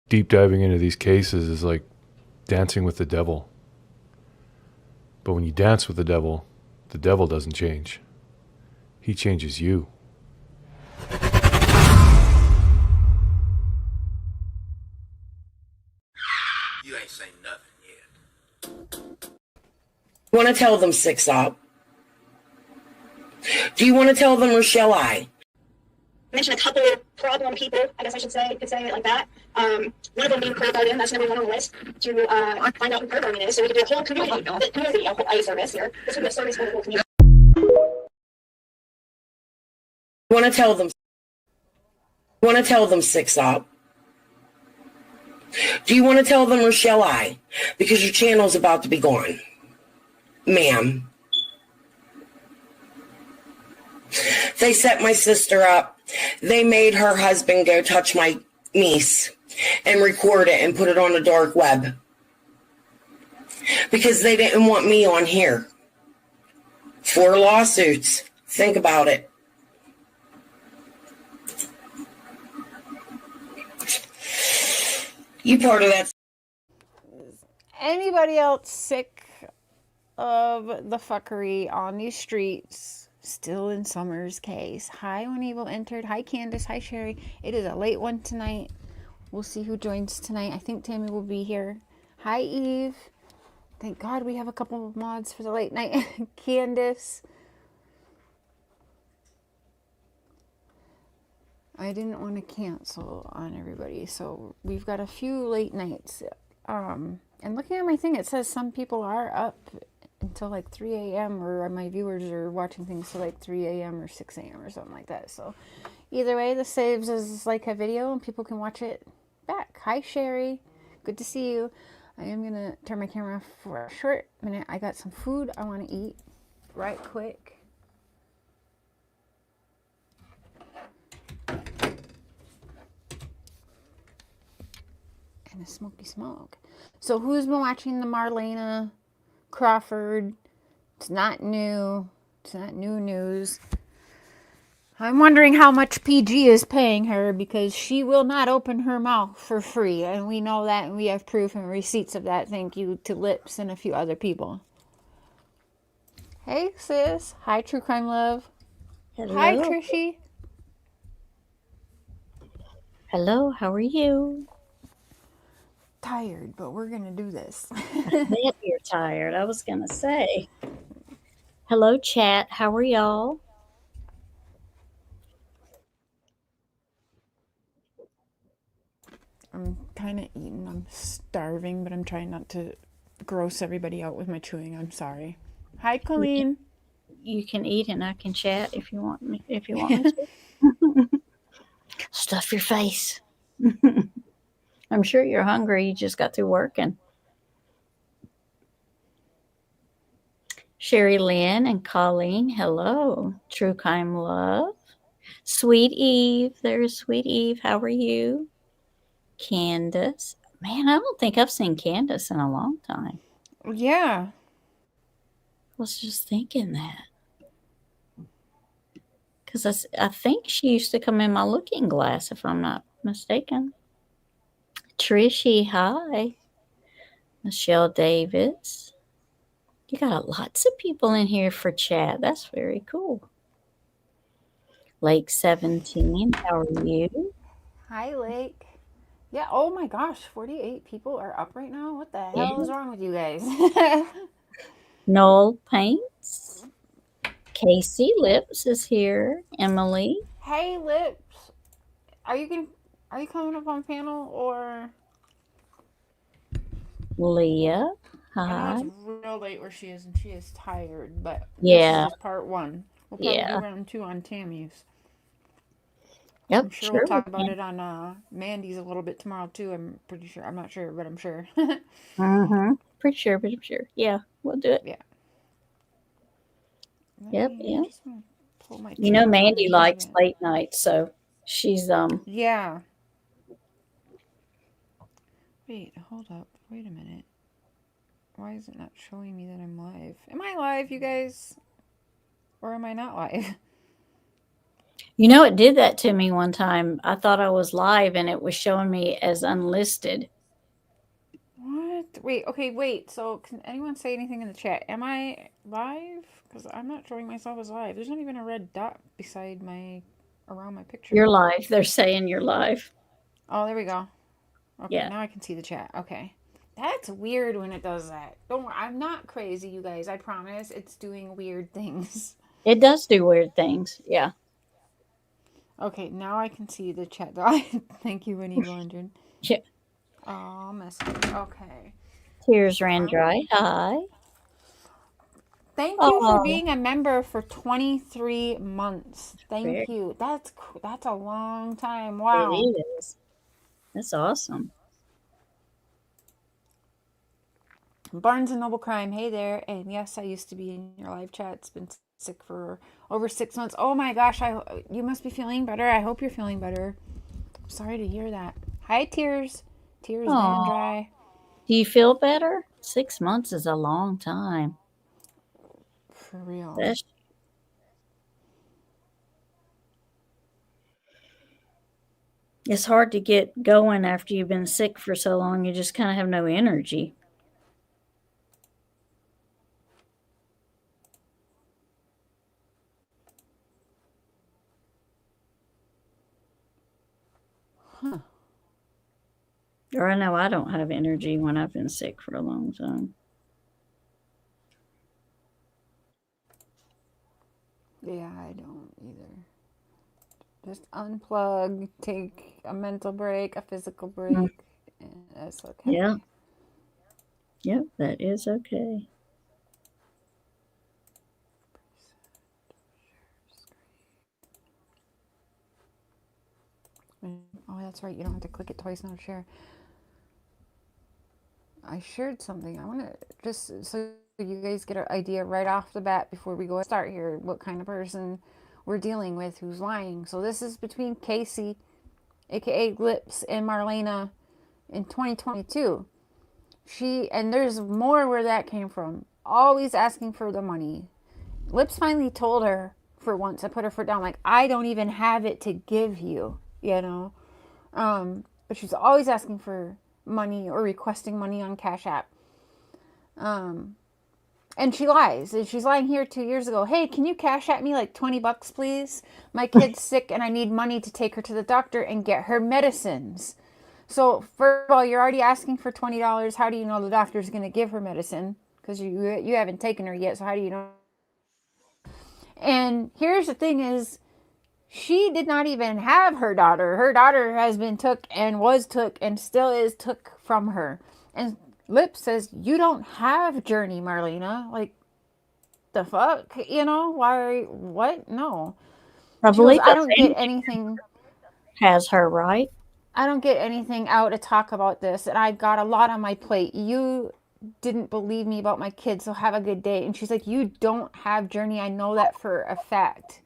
deep diving into these cases is like dancing with the devil. But when you dance with the devil doesn't change. He changes you. You ain't saying nothing yet. You want to tell them 6 up? Do you want to tell them, or shall I? Mention a couple of problem people, I guess I should say, could say it like that. One of them being Crawford, that's number 1 on the list, to find out who programming is, so we could do a whole community, a whole service here. This would be a service for the whole community. You want to tell them 6 up? Do you want to tell them, or shall I? Because your channel's about to be gone. Ma'am. They set my sister up. They made her husband go touch my niece and record it and put it on the dark web. Because they didn't want me on here. 4 lawsuits. Think about it. You part of that. Anybody else sick of the fuckery on these streets? Still in Summer's case. Hi, when Evil entered. Hi, Candace. Hi, Sherry. It is a late one tonight. We'll see who joins tonight. I think Tammy will be here. Hi, Eve. Thank God we have a couple of mods for the late night. Candace. I didn't want to cancel on everybody, so we've got a few late nights. And looking at my thing, it says some people are up until like 3 a.m. or my viewers are watching things till like 3 a.m. or 6 a.m. or something like that. So either way, this saves as like a video and people can watch it back. Hi, Sherry. Good to see you. I am going to turn my camera off for a short minute. I got some food I want to eat right quick. And a smoky smoke. So who's been watching the Marlena Crawford? It's not new. It's not new news. I'm wondering how much PG is paying her, because she will not open her mouth for free. And we know that, and we have proof and receipts of that. Thank you to Lips and a few other people. Hey, sis. Hi, True Crime Love. Hello. Hi, Trishy. Hello, how are you? Tired, but we're going to do this. I bet you're tired. I was going to say. Hello, chat. How are y'all? I'm kind of eating. I'm starving, but I'm trying not to gross everybody out with my chewing. I'm sorry. Hi, Colleen. You can eat and I can chat if you want me. If you want me to. Stuff your face. I'm sure you're hungry. You just got through working. Sherry Lynn and Colleen, hello. True Crime Love. Sweet Eve. There's Sweet Eve. How are you? Candace. Man, I don't think I've seen Candace in a long time. Yeah. I was just thinking that. Because I think she used to come in my looking glass, if I'm not mistaken. Trishy, hi. Michelle Davis. You got lots of people in here for chat. That's very cool. Lake 17, how are you? Hi, Lake. Yeah, oh my gosh, 48 people are up right now? What the hell is wrong with you guys? Noel Paints. Casey Lips is here. Emily. Hey, Lips. Are you coming up on panel, or? Leah. I Hi. know it's real late where she is, and she is tired, but Yeah. this is just part 1. We'll probably do round 2 on Tammy's. Yep, I'm sure we'll talk about it on Mandy's a little bit tomorrow too. I'm pretty sure. I'm not sure, but I'm sure. Pretty sure, but I'm sure. Yeah, we'll do it. Yeah. Yep. You know, Mandy likes late nights, so she's Yeah. Wait, hold up. Wait a minute. Why is it not showing me that I'm live? Am I live, you guys? Or am I not live? You know, it did that to me one time. I thought I was live and it was showing me as unlisted. What? Wait, okay, wait. So, can anyone say anything in the chat? Am I live? Because I'm not showing myself as live. There's not even a red dot beside around my picture. You're live. They're saying you're live. Oh, there we go. Okay, Yeah. now I can see the chat. Okay. That's weird when it does that. Don't worry, I'm not crazy, you guys. I promise. It's doing weird things. It does do weird things. Yeah. Okay, now I can see the chat. Thank you, Winnie London. Yeah. Oh, message. Okay. Tears ran dry. Hi. Thank you for being a member for 23 months. Thank you. That's a long time. Wow. It is. That's awesome. Barnes and Noble Crime. Hey there. And yes, I used to be in your live chat. It's been sick for over 6 months. Oh my gosh, you must be feeling better. I hope you're feeling better. I'm sorry to hear that. Hi, Tears. Tears ran dry. Do you feel better? 6 months is a long time. For real. It's hard to get going after you've been sick for so long. You just kind of have no energy. Huh. Or I know I don't have energy when I've been sick for a long time. Yeah, I don't either. Just unplug, take a mental break, a physical break, and that's okay. Yeah. Yep, that is okay. Oh, that's right. You don't have to click it twice now to share. I shared something. I want to just so you guys get an idea right off the bat before we go start here what kind of person we're dealing with who's lying. So this is between Casey, aka Lips, and Marlena in 2022. And there's more where that came from. Always asking for the money. Lips finally told her for once, I put her foot down, like, I don't even have it to give you, you know. But she's always asking for money or requesting money on Cash App. And she lies. And she's lying here 2 years ago. Hey, can you Cash App me like $20, please? My kid's sick and I need money to take her to the doctor and get her medicines. So, first of all, you're already asking for $20. How do you know the doctor's going to give her medicine? Because you haven't taken her yet, so how do you know? And here's the thing is, she did not even have her daughter. Her daughter has been took and was took and still is took from her. And Lip says, you don't have Journey, Marlena. Like, the fuck? You know? Why? What? No. I believe I don't get anything. Has her, right? I don't get anything out to talk about this, and I've got a lot on my plate. You didn't believe me about my kids, so have a good day. And she's like, you don't have Journey. I know that for a fact.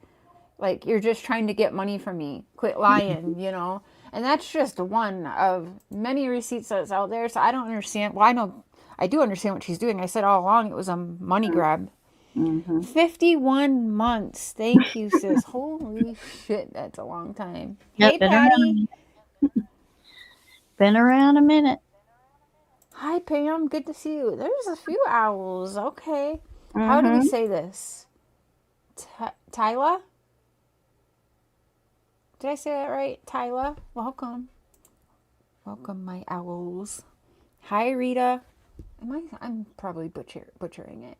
Like, you're just trying to get money from me. Quit lying, you know? And that's just one of many receipts that's out there. So I don't understand. Well, I do understand what she's doing. I said all along it was a money grab. 51 months. Thank you, sis. Holy shit, that's a long time. Yep, Hey, Patty. Been around a minute. Hi, Pam. Good to see you. There's a few owls. Okay. How do we say this? Tyla? Did I say that right? Tyla? Welcome. Welcome, my owls. Hi, Rita. I'm probably butchering it.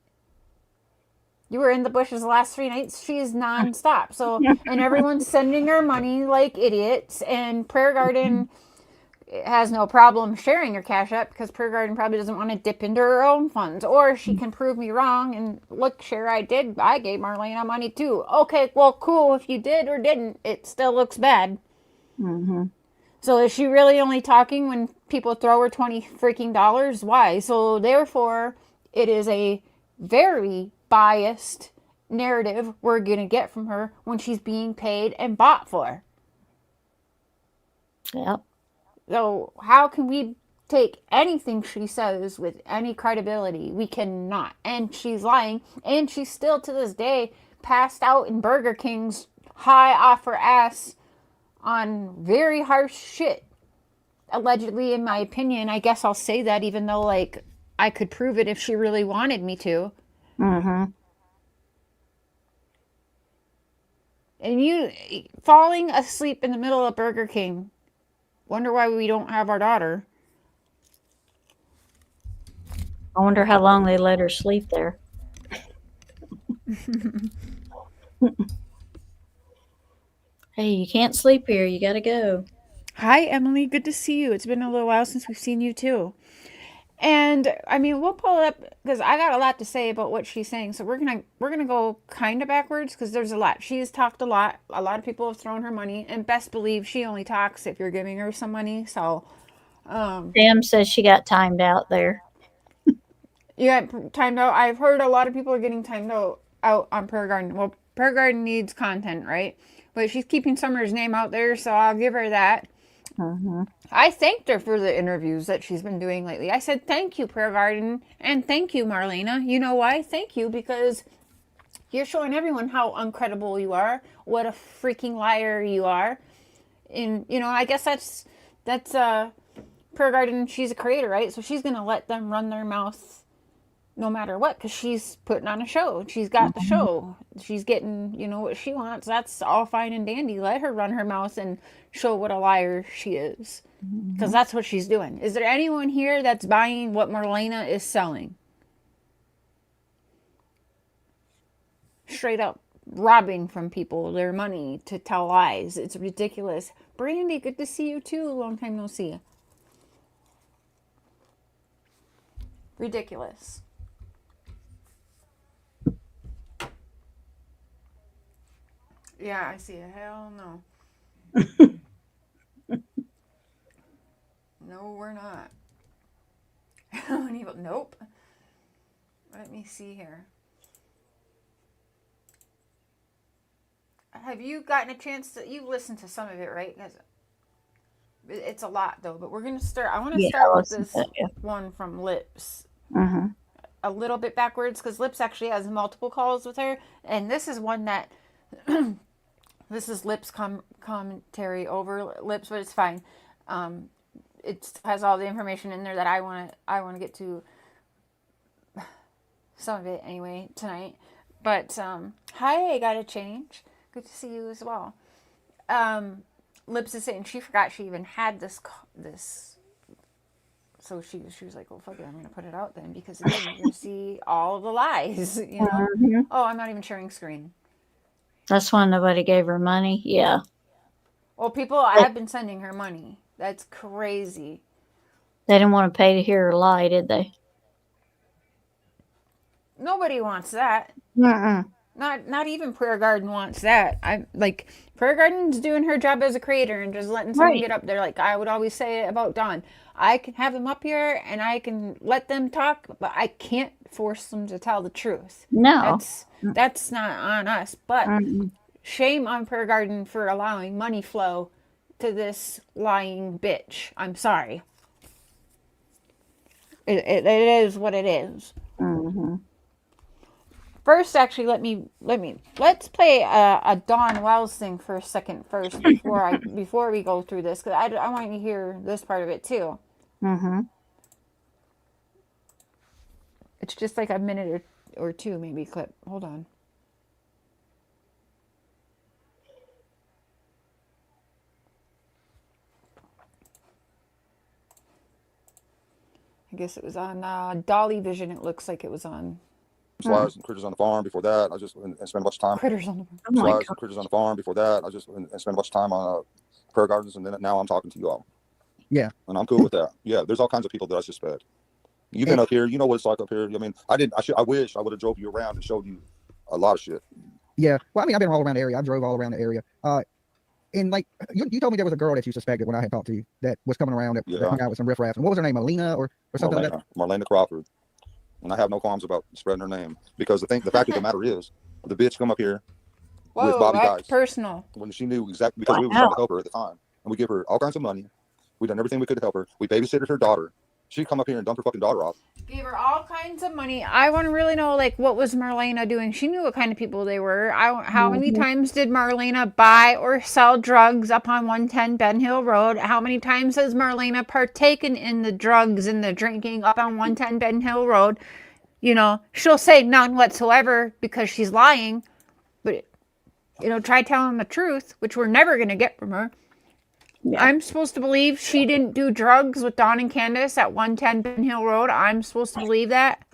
You were in the bushes the last 3 nights. She is nonstop. So, and everyone's sending her money like idiots. And Prayer Garden has no problem sharing her Cash App because Prayer Garden probably doesn't want to dip into her own funds. Or she can prove me wrong and look, share I did. I gave Marlena money too. Okay, well, cool. If you did or didn't, it still looks bad. So is she really only talking when people throw her $20 freaking? Why? So therefore, it is a very biased narrative we're going to get from her when she's being paid and bought for. Yep. So how can we take anything she says with any credibility? We cannot. And she's lying. And she's still to this day passed out in Burger King's high off her ass on very harsh shit. Allegedly, in my opinion. I guess I'll say that, even though, like, I could prove it if she really wanted me to. Mm-hmm. And you falling asleep in the middle of Burger King. Wonder why we don't have our daughter. I wonder how long they let her sleep there. Hey, you can't sleep here. You gotta go. Hi, Emily. Good to see you. It's been a little while since we've seen you, too. And I mean, we'll pull it up because I got a lot to say about what she's saying. So we're gonna go kind of backwards because there's a lot. She's talked a lot. A lot of people have thrown her money, and best believe she only talks if you're giving her some money. So, Sam says she got timed out there. you got timed out. I've heard a lot of people are getting timed out on Prayer Garden. Well, Prayer Garden needs content, right? But she's keeping Summer's name out there, so I'll give her that. Mm-hmm. I thanked her for the interviews that she's been doing lately. I said, thank you, Prayer Garden, and thank you, Marlena. You know why? Thank you, because you're showing everyone how uncredible you are, what a freaking liar you are. And, you know, I guess that's Prayer Garden, she's a creator, right? So she's going to let them run their mouth no matter what, because she's putting on a show. She's got the show. She's getting, you know, what she wants. That's all fine and dandy. Let her run her mouth and show what a liar she is, because that's what she's doing. Is there anyone here that's buying what Marlena is selling? Straight up robbing from people their money to tell lies. It's ridiculous. Brandy, good to see you too. Long time no see. Ridiculous. Yeah, I see. Hell no. No, we're not. Nope. Let me see here. Have you gotten a chance to? You listened to some of it, right? Because it's a lot, though. But we're gonna start. I want to start with this one from Lips. Mm-hmm. A little bit backwards, because Lips actually has multiple calls with her, and this is one that. This is Lips commentary over Lips, but it's fine. It has all the information in there that I want to get to. Some of it anyway tonight. But hi, I gotta change. Good to see you as well. Lips is saying she forgot she even had this. So she was like, "Well, fuck it, I'm gonna put it out then, because again, you're gonna see all the lies." You know. Mm-hmm. Oh, I'm not even sharing screen. That's why nobody gave her money. Yeah. Well, people have been sending her money. That's crazy. They didn't want to pay to hear her lie, did they? Nobody wants that. Mm-mm. Not even Prayer Garden wants that. I like Prayer Garden's doing her job as a creator and just letting someone get up there. Like I would always say about Dawn, I can have them up here and I can let them talk, but I can't force them to tell the truth. No, that's not on us. But shame on Prayer Garden for allowing money flow to this lying bitch. I'm sorry. It is what it is. Mm-hmm. First, actually, let's play a Dawn Wells thing for a second first before we go through this, because I want you to hear this part of it too. Mm-hmm. It's just like a minute or two maybe clip. Hold on. I guess it was on Dolly Vision. It looks like it was on. Slides and critters on the farm. Before that, I just and spent a bunch of time. Critters on the farm. Oh Slides and critters on the farm. Before that, I just and spent a bunch of time on prayer gardens, and then now I'm talking to you all. Yeah, and I'm cool with that. Yeah, there's all kinds of people that I suspect. You've been up here. You know what it's like up here. I mean, I wish I would have drove you around and showed you a lot of shit. Yeah. Well, I mean, I've been all around the area. I drove all around the area. And like you told me there was a girl that you suspected when I had talked to you that was coming around that hung out with some riffraff. And what was her name? Marlena or something like that? Marlena Crawford. And I have no qualms about spreading her name, because the fact of the matter is, the bitch come up here with Bobby that's Dice personal. when she knew exactly, because we were trying to help her at the time, and we give her all kinds of money. We done everything we could to help her. We babysitted her daughter. She come up here and dump her fucking daughter off. Gave her all kinds of money. I want to really know, like, what was Marlena doing? She knew what kind of people they were. How many times did Marlena buy or sell drugs up on 110 Ben Hill Road? How many times has Marlena partaken in the drugs and the drinking up on 110 Ben Hill Road? You know, she'll say none whatsoever because she's lying. But, you know, try telling the truth, which we're never going to get from her. Yeah. I'm supposed to believe she didn't do drugs with Dawn and Candace at 110 Ben Hill Road. I'm supposed to believe that.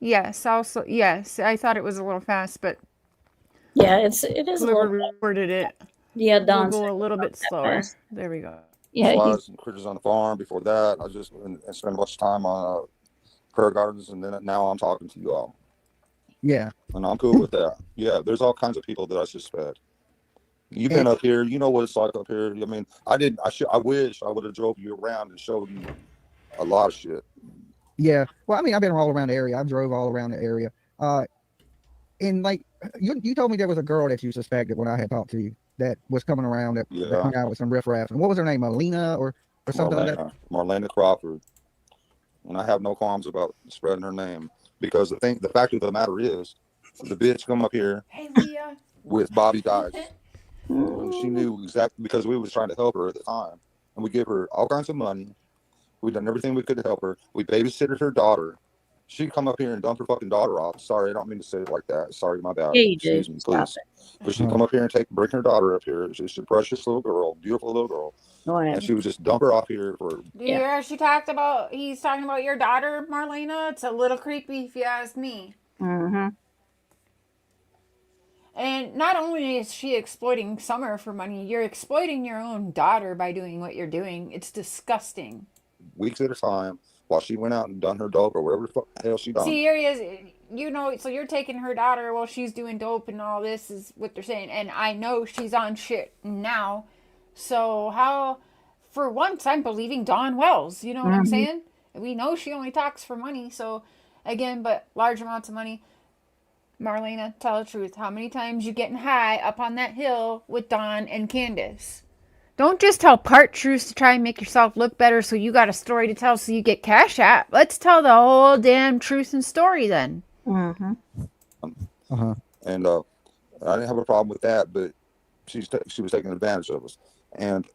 Yes, also yes. I thought it was a little fast, but Yeah, it is a whoever little. recorded it, Yeah, we'll Don. go a little bit slower. fast. There we go. Yeah, Flies and critters on the farm. Before that, I just and spent a bunch of time on prayer gardens, and then now I'm talking to you all, Yeah. and I'm cool with that. Yeah, there's all kinds of people that I suspect. You've been up here. You know what it's like up here. I mean, I didn't. I wish I would have drove you around and showed you a lot of shit. Yeah. Well, I mean, I've been all around the area. I've drove all around the area. And like you told me there was a girl that you suspected when I had talked to you that was coming around that hung out with some riffraff. And what was her name? Marlena or something like that? Marlena Crawford. And I have no qualms about spreading her name because the fact of the matter is, the bitch come up here Hey, Leah. with Bobby Dykes. And she knew exactly because we was trying to help her at the time, and we gave her all kinds of money. We done everything we could to help her. We babysitted her daughter. She come up here and dump her fucking daughter off. Sorry, I don't mean to say it like that. Sorry, my bad. Yeah, you Excuse did. me, Stop please. But she come up here and bring her daughter up here. She's a precious little girl, beautiful little girl, Whatever. and she was just dump her off here for. Do you hear he's talking about your daughter, Marlena? It's a little creepy if you ask me. Mm-hmm. And not only is she exploiting Summer for money, you're exploiting your own daughter by doing what you're doing. It's disgusting. Weeks at a time while she went out and done her dope or whatever the hell she done. See, here he is. You know, so you're taking her daughter while she's doing dope and all this is what they're saying. And I know she's on shit now. So how, for once, I'm believing Dawn Wells. You know what I'm saying? We know she only talks for money. So, again, but large amounts of money. Marlena, tell the truth. How many times you getting high up on that hill with Dawn and Candace? Don't just tell part truths to try and make yourself look better so you got a story to tell so you get cash out. Let's tell the whole damn truth and story then. Mm-hmm. And I didn't have a problem with that, but she was taking advantage of us. And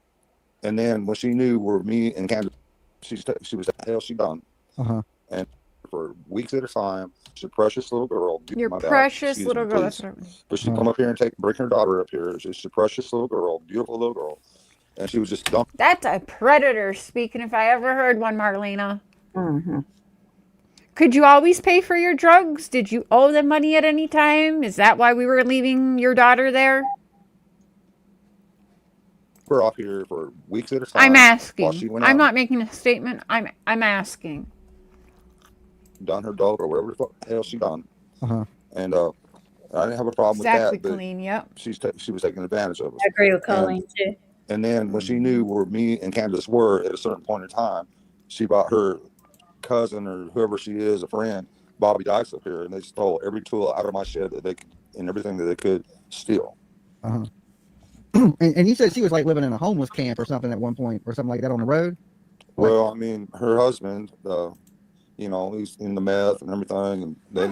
then when she knew where me and Candace, she was the hell she done. And for weeks at a time, she's a precious little girl. Your precious little girl. That's what But she come up here and bring her daughter up here. She's a precious little girl, beautiful little girl. And she was just dumped. That's a predator speaking if I ever heard one, Marlena. Mm-hmm. Could you always pay for your drugs? Did you owe them money at any time? Is that why we were leaving your daughter there? We're off here for weeks at a time. I'm asking. I'm out, not making a statement. I'm asking. Done her dope or whatever the hell she done. And I didn't have a problem with that. Colleen, yep. She was taking advantage of us. I agree with Colleen too. And then when she knew where me and Candace were at a certain point in time, she brought her cousin or whoever she is, a friend, Bobby Dykes up here, and they stole every tool out of my shed that they could and everything that they could steal. And you said she was like living in a homeless camp or something at one point or something like that on the road? Well, I mean, her husband, he's in the meth and everything, and they,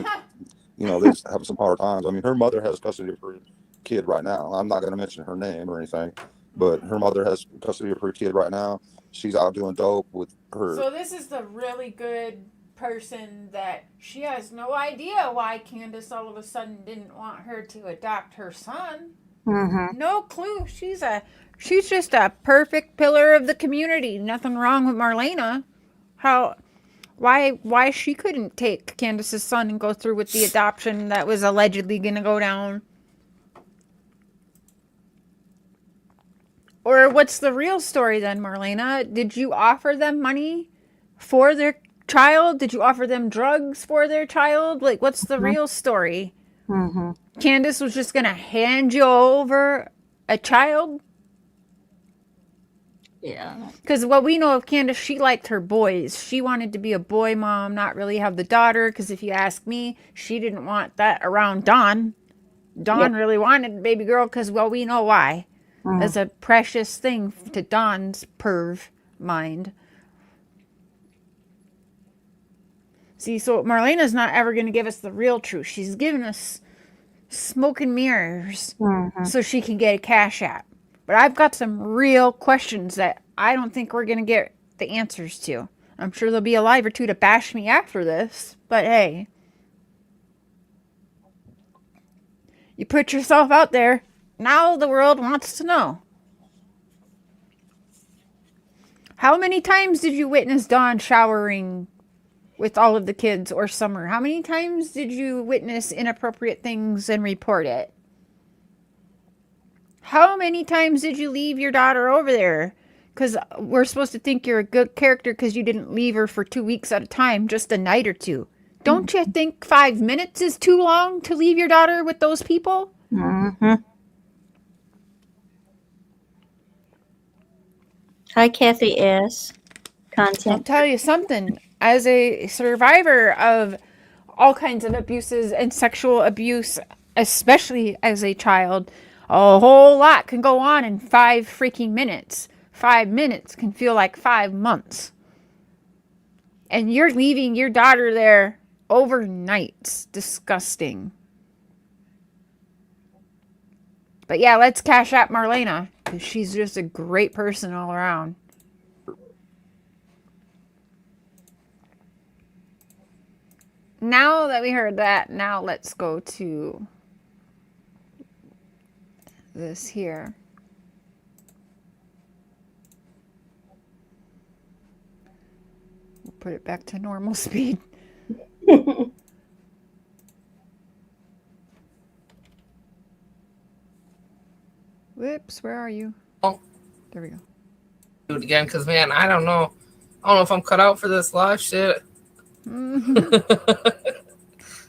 they just have some hard times. I mean, her mother has custody of her kid right now. I'm not going to mention her name or anything, but her mother has custody of her kid right now. She's out doing dope with her. So this is the really good person that she has no idea why Candace all of a sudden didn't want her to adopt her son. No clue. She's just a perfect pillar of the community. Nothing wrong with Marlena. Why she couldn't take Candace's son and go through with the adoption that was allegedly going to go down? Or what's the real story then, Marlena? Did you offer them money for their child? Did you offer them drugs for their child? Like, what's the real story? Candace was just going to hand you over a child? Yeah. Because what we know of Candace, she liked her boys. She wanted to be a boy mom, not really have the daughter. Because if you ask me, she didn't want that around Dawn. Dawn really wanted a baby girl because, well, we know why. as a precious thing to Dawn's perv mind. See, so Marlena's not ever going to give us the real truth. She's giving us smoke and mirrors so she can get a cash app. But I've got some real questions that I don't think we're going to get the answers to. I'm sure there'll be a live or two to bash me after this, but hey. You put yourself out there, now the world wants to know. How many times did you witness Dawn showering with all of the kids or Summer? How many times did you witness inappropriate things and report it? How many times did you leave your daughter over there? Because we're supposed to think you're a good character because you didn't leave her for 2 weeks at a time, just a night or two. Don't you think 5 minutes is too long to leave your daughter with those people? Hi, Kathy S. I'll Content. tell you something. As a survivor of all kinds of abuses and sexual abuse, especially as a child, a whole lot can go on in 5 freaking minutes. 5 minutes can feel like 5 months. And you're leaving your daughter there overnight. It's disgusting. But yeah, let's cash out Marlena, because she's just a great person all around. Now that we heard that, now let's go to this here. We'll put it back to normal speed. Whoops, where are you? Oh. There we go. Do it again, because, man, I don't know. I don't know if I'm cut out for this live shit. I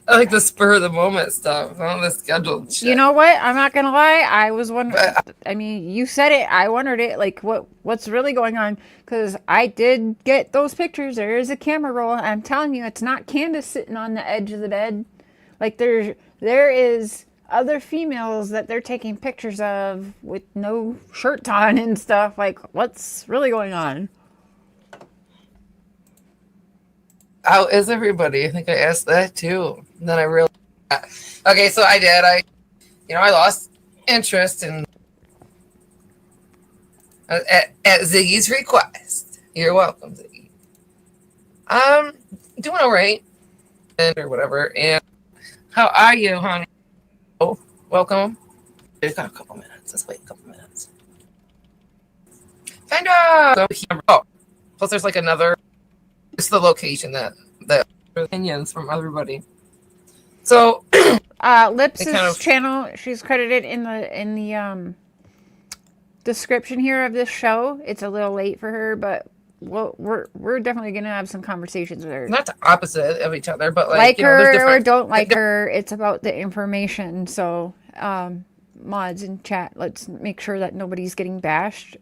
like the spur of the moment stuff, not the scheduled shit. You know what? I'm not gonna lie. I was wondering. I mean, you said it. I wondered it. Like, what's really going on? Because I did get those pictures. There is a camera roll. I'm telling you, it's not Candace sitting on the edge of the bed. Like there is other females that they're taking pictures of with no shirts on and stuff. Like, what's really going on? How is everybody? I think I asked that too. And then I realized, okay, so I did. I lost interest in at Ziggy's request. You're welcome, Ziggy. Doing all right, or whatever. And how are you, honey? Oh, welcome. We've got a couple minutes. Let's wait a couple minutes. Find out. Oh, plus there's like another. It's the location that opinions from everybody. So Lips' channel, she's credited in the description here of this show. It's a little late for her, but we're definitely gonna have some conversations with her. Not the opposite of each other, but like her or don't like her. It's about the information. So mods in chat, let's make sure that nobody's getting bashed,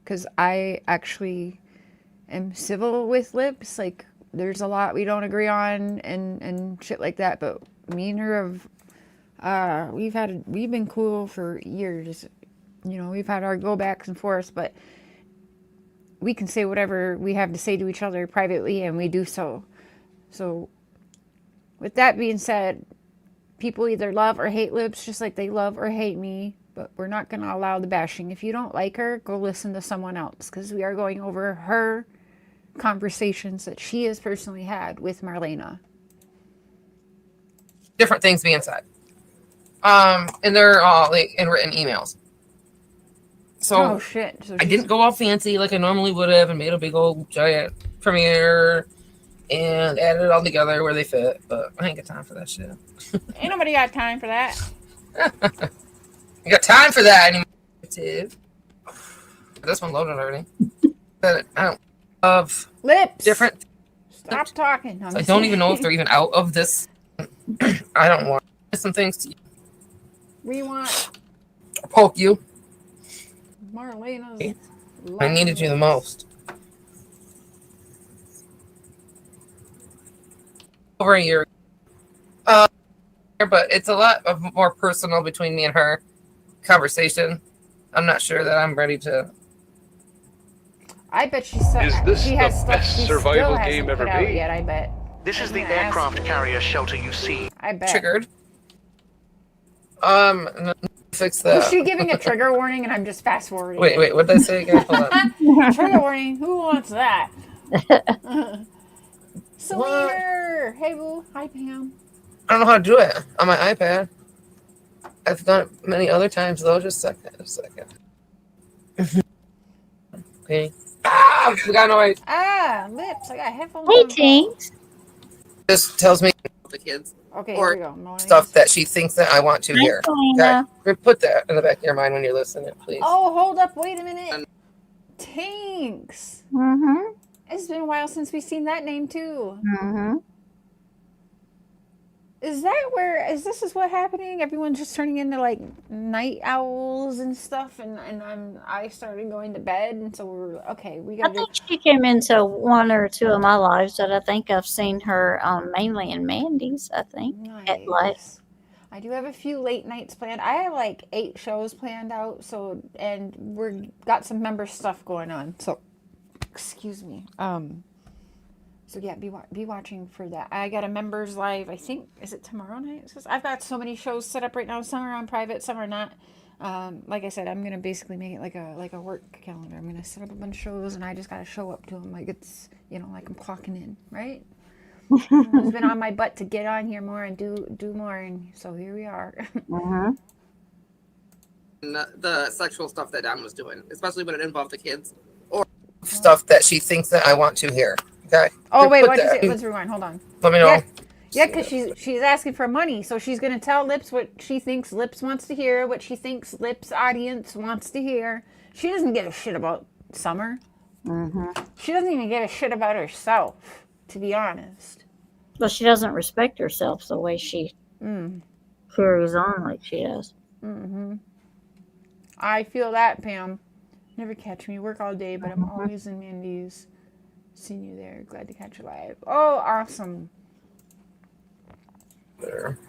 because I actually am civil with Lips. Like, there's a lot we don't agree on and shit like that, but me and her have we've been cool for years. You know, we've had our go backs and forths, but we can say whatever we have to say to each other privately, and we do so. So with that being said, people either love or hate Lips just like they love or hate me, but we're not going to allow the bashing. If you don't like her, go listen to someone else, because we are going over her conversations that she has personally had with Marlena. Different things being said. And they're all like in written emails. So shit. So I didn't go all fancy like I normally would have and made a big old giant premiere and added it all together where they fit, but I ain't got time for that shit. Ain't nobody got time for that. I got time for that anymore. This one loaded already. But I don't love Lips. Different. Stop talking. So I don't even know if they're even out of this. I don't want some things to We want poke you. Marlena's. I needed you the most. Over a year. But it's a lot of more personal between me and her conversation. I'm not sure that I'm ready to. I bet she Is this she has the stuff best she survival still hasn't game put ever out made? yet. I bet. This is I'm the gonna ask aircraft her. carrier shelter you see. I bet. Triggered. Fix Was that. she giving a trigger warning and I'm just fast forwarding? Wait, what did I say again? Hold on. Trigger warning. Who wants that? Selena. Hey, boo. Hi, Pam. I don't know how to do it on my iPad. I've done it many other times though. Just a second. Okay. Ah, we got noise. Lips. I got headphones Hey, on. Tinks. Just tells me the kids Okay, or here we go. Melanie. stuff that she thinks that I want to Hi, hear. Selena. Okay? Put that in the back of your mind when you're listening, please. Oh, hold up. Wait a minute. Tinks. Mm-hmm. It's been a while since we've seen that name, too. Mm-hmm. Is this is what happening? Everyone's just turning into like night owls and stuff, and I started going to bed, and so we're okay. We I gotta think she came into one or two of my lives that I think I've seen her mainly in Mandy's, I think. At life. nice. I do have a few late nights planned. I have like 8 shows planned out, so and we're got some member stuff going on. So, excuse me. So yeah, be watching for that. I got a members live. I think is it tomorrow night? I've got so many shows set up right now. Some are on private, some are not. Like I said, I'm gonna basically make it like a work calendar. I'm gonna set up a bunch of shows, and I just gotta show up to them like it's like I'm clocking in, right? It's been on my butt to get on here more and do more, and so here we are. Mm-hmm. The sexual stuff that Don was doing, especially when it involved the kids, or stuff that she thinks that I want to hear. Okay. Oh wait, what did you say? Let's rewind. Hold on. Let me know. Yeah, because she's asking for money, so she's gonna tell Lips what she thinks Lips wants to hear, what she thinks Lips audience wants to hear. She doesn't give a shit about Summer. Mm-hmm. She doesn't even give a shit about herself, to be honest. Well, she doesn't respect herself the way she carries on like she does. Mm-hmm. I feel that, Pam. Never catch me. Work all day, but I'm always in Mandy's. Seen you there. Glad to catch you live. Oh, awesome. There.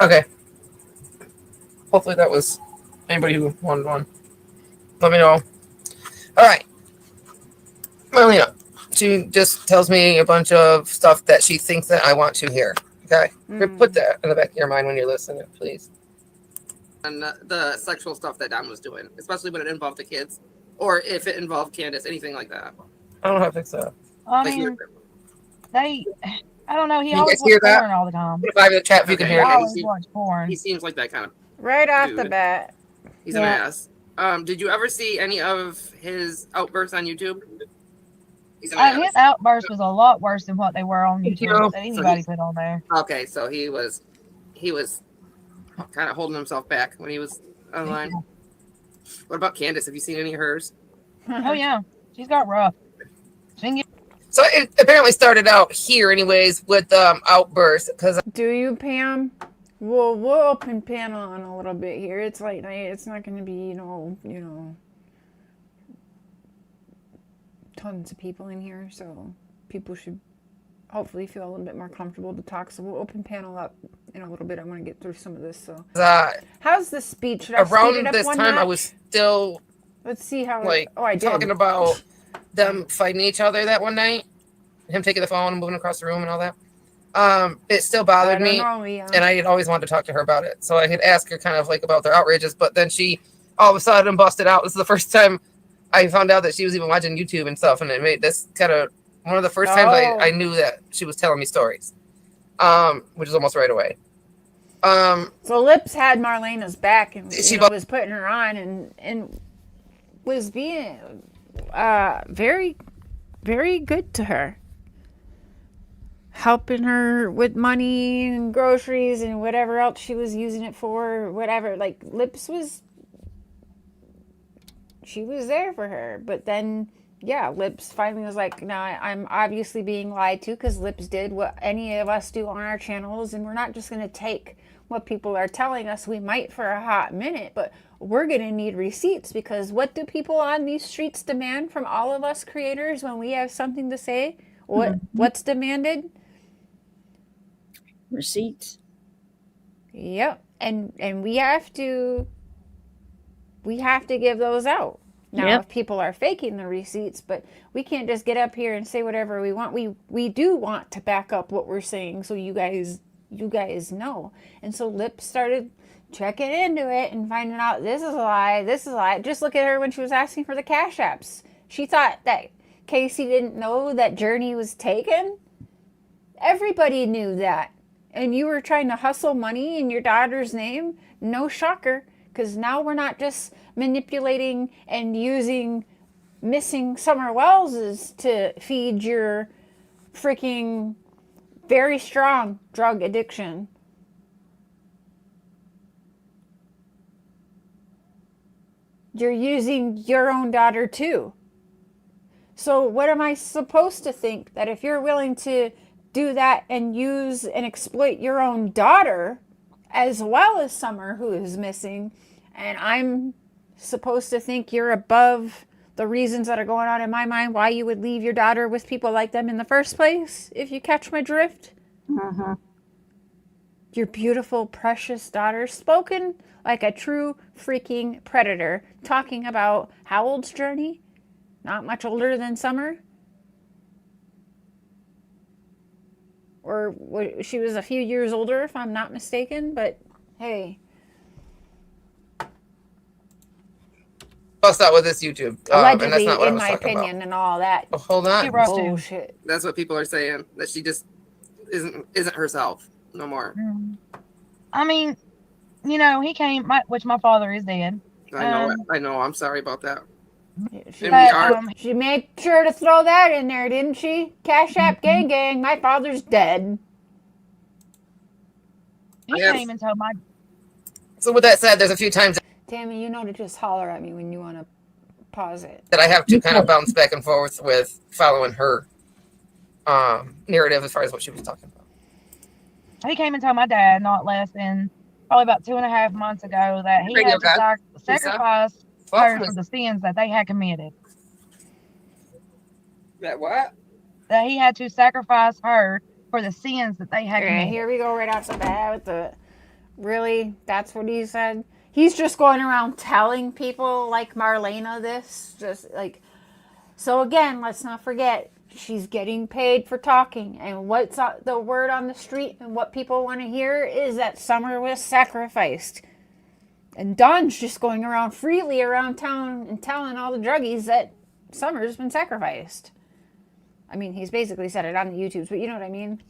Okay. Hopefully that was anybody who wanted one. Let me know. All right. Marlena. She just tells me a bunch of stuff that she thinks that I want to hear. Okay. Put that in the back of your mind when you're listening, please. And the sexual stuff that Don was doing, especially when it involved the kids, or if it involved Candace, anything like that. I don't know how to fix that. I mean, I don't know. He You always guys hear watches that? porn all the time. Put a 5 in the chat if you can hear He it. always watches porn. He seems like that kind of Right off dude. the bat. He's an ass. Did you ever see any of his outbursts on YouTube? He's an ass. His outburst was a lot worse than what they were on Thank YouTube you. that anybody put on there. Okay, so he was kind of holding himself back when he was online. What about Candace? Have you seen any of hers? Oh yeah, she's got rough. So it apparently started out here, anyways, with outbursts. Because do you, Pam? We'll open panel on a little bit here. It's late night. It's not going to be tons of people in here, so people should hopefully feel a little bit more comfortable to talk. So we'll open panel up in a little bit. I want to get through some of this. So how's the speech? Should I speed it around up this one time, notch? I was still Let's see how. like I did. talking about them fighting each other that one night, him taking the phone and moving across the room and all that. It still bothered me, and I had always wanted to talk to her about it. So I had asked her kind of like about their outrages, but then she all of a sudden busted out. This is the first time I found out that she was even watching YouTube and stuff, and it made this kind of one of the first times I knew that she was telling me stories, which is almost right away. So Lips had Marlena's back and she was putting her on and was being very, very good to her. Helping her with money and groceries and whatever else she was using it for, whatever. Like, Lips she was there for her. But then, yeah, Lips finally was like, no, I'm obviously being lied to, because Lips did what any of us do on our channels, and we're not just going to take what people are telling us. We might for a hot minute, but we're going to need receipts, because what do people on these streets demand from all of us creators when we have something to say? What's demanded? Receipts. Yep. and we have to give those out. Now, Yep. if people are faking the receipts, but we can't just get up here and say whatever we want. We do want to back up what we're saying, so you guys know. And so Lip started checking into it and finding out this is a lie. Just look at her when she was asking for the cash apps. She thought that Casey didn't know that Journey was taken. Everybody knew that. And you were trying to hustle money in your daughter's name? No shocker, because now we're not just manipulating and using missing Summer Wells's to feed your freaking very strong drug addiction. You're using your own daughter too. So what am I supposed to think? That if you're willing to do that and use and exploit your own daughter as well as Summer, who is missing, and I'm supposed to think you're above the reasons that are going on in my mind why you would leave your daughter with people like them in the first place, if you catch my drift? Uh-huh. Your beautiful, precious daughter, spoken like a true freaking predator, talking about how old's Journey? Not much older than Summer? Or she was a few years older, if I'm not mistaken, but hey. Bust out with this YouTube. Allegedly, and that's not what I in was my talking opinion, about. and all that. Oh, hold on. Bullshit. That's what people are saying. That she just isn't herself no more. I mean, you know, he came, which my father is dead. I know it. I know. I'm sorry about that. She made sure to throw that in there, didn't she? Cash App gang gang, my father's dead. He came and told my... So with that said, there's a few times Tammy, you know to just holler at me when you want to pause it. that I have to kind of bounce back and forth with following her narrative as far as what she was talking about. He came and told my dad not less than probably about 2.5 months ago that he had to sacrifice her for the sins that they had committed. That what? That he had to sacrifice her for the sins that they had committed. Here we go right off the bat with the... Really? That's what he said? He's just going around telling people like Marlena this. Just like... So again, let's not forget, she's getting paid for talking. And what's the word on the street and what people want to hear is that Summer was sacrificed. And Don's just going around freely around town and telling all the druggies that Summer's been sacrificed. I mean, he's basically said it on the YouTubes, but you know what I mean?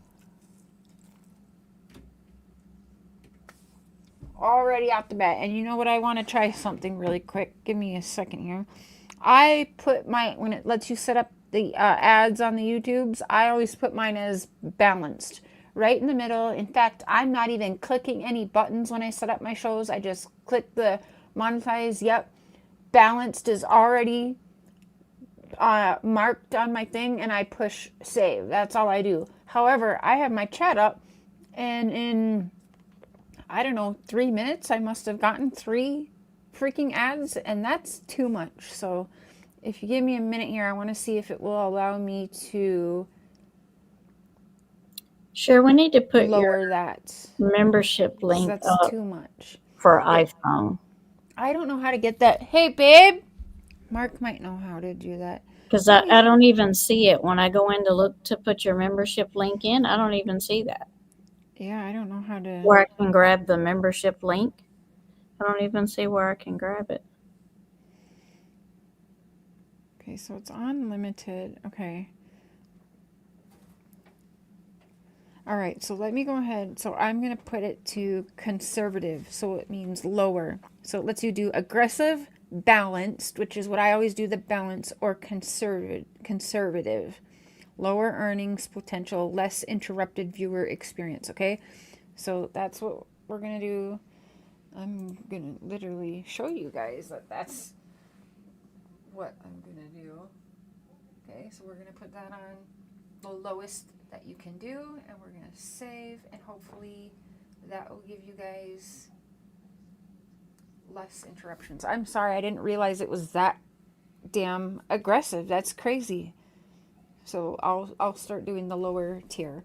Already out the bat. And you know what? I want to try something really quick. Give me a second here. I put when it lets you set up the ads on the YouTubes, I always put mine as balanced. Right in the middle. In fact, I'm not even clicking any buttons when I set up my shows. I just click the monetize. Yep. Balanced is already marked on my thing, and I push save. That's all I do. However, I have my chat up, and in, I don't know, 3 minutes, I must have gotten 3 freaking ads, and that's too much. So if you give me a minute here, I want to see if it will allow me to... Sure, we need to put lower that membership link that's up too much for iPhone. I don't know how to get that. Hey, babe. Mark might know how to do that. Because I don't even see it. When I go in to look to put your membership link in, I don't even see that. Yeah, I don't know how to... Where I can grab the membership link. I don't even see where I can grab it. Okay, so it's unlimited. Okay. All right, so let me go ahead. So I'm going to put it to conservative. So it means lower. So it lets you do aggressive, balanced, which is what I always do, the balance, or conservative. Lower earnings potential, less interrupted viewer experience, okay? So that's what we're going to do. I'm going to literally show you guys that that's what I'm going to do. Okay, so we're going to put that on the lowest that you can do, and we're going to save, and hopefully that will give you guys less interruptions. I'm sorry, I didn't realize it was that damn aggressive. That's crazy. So I'll start doing the lower tier.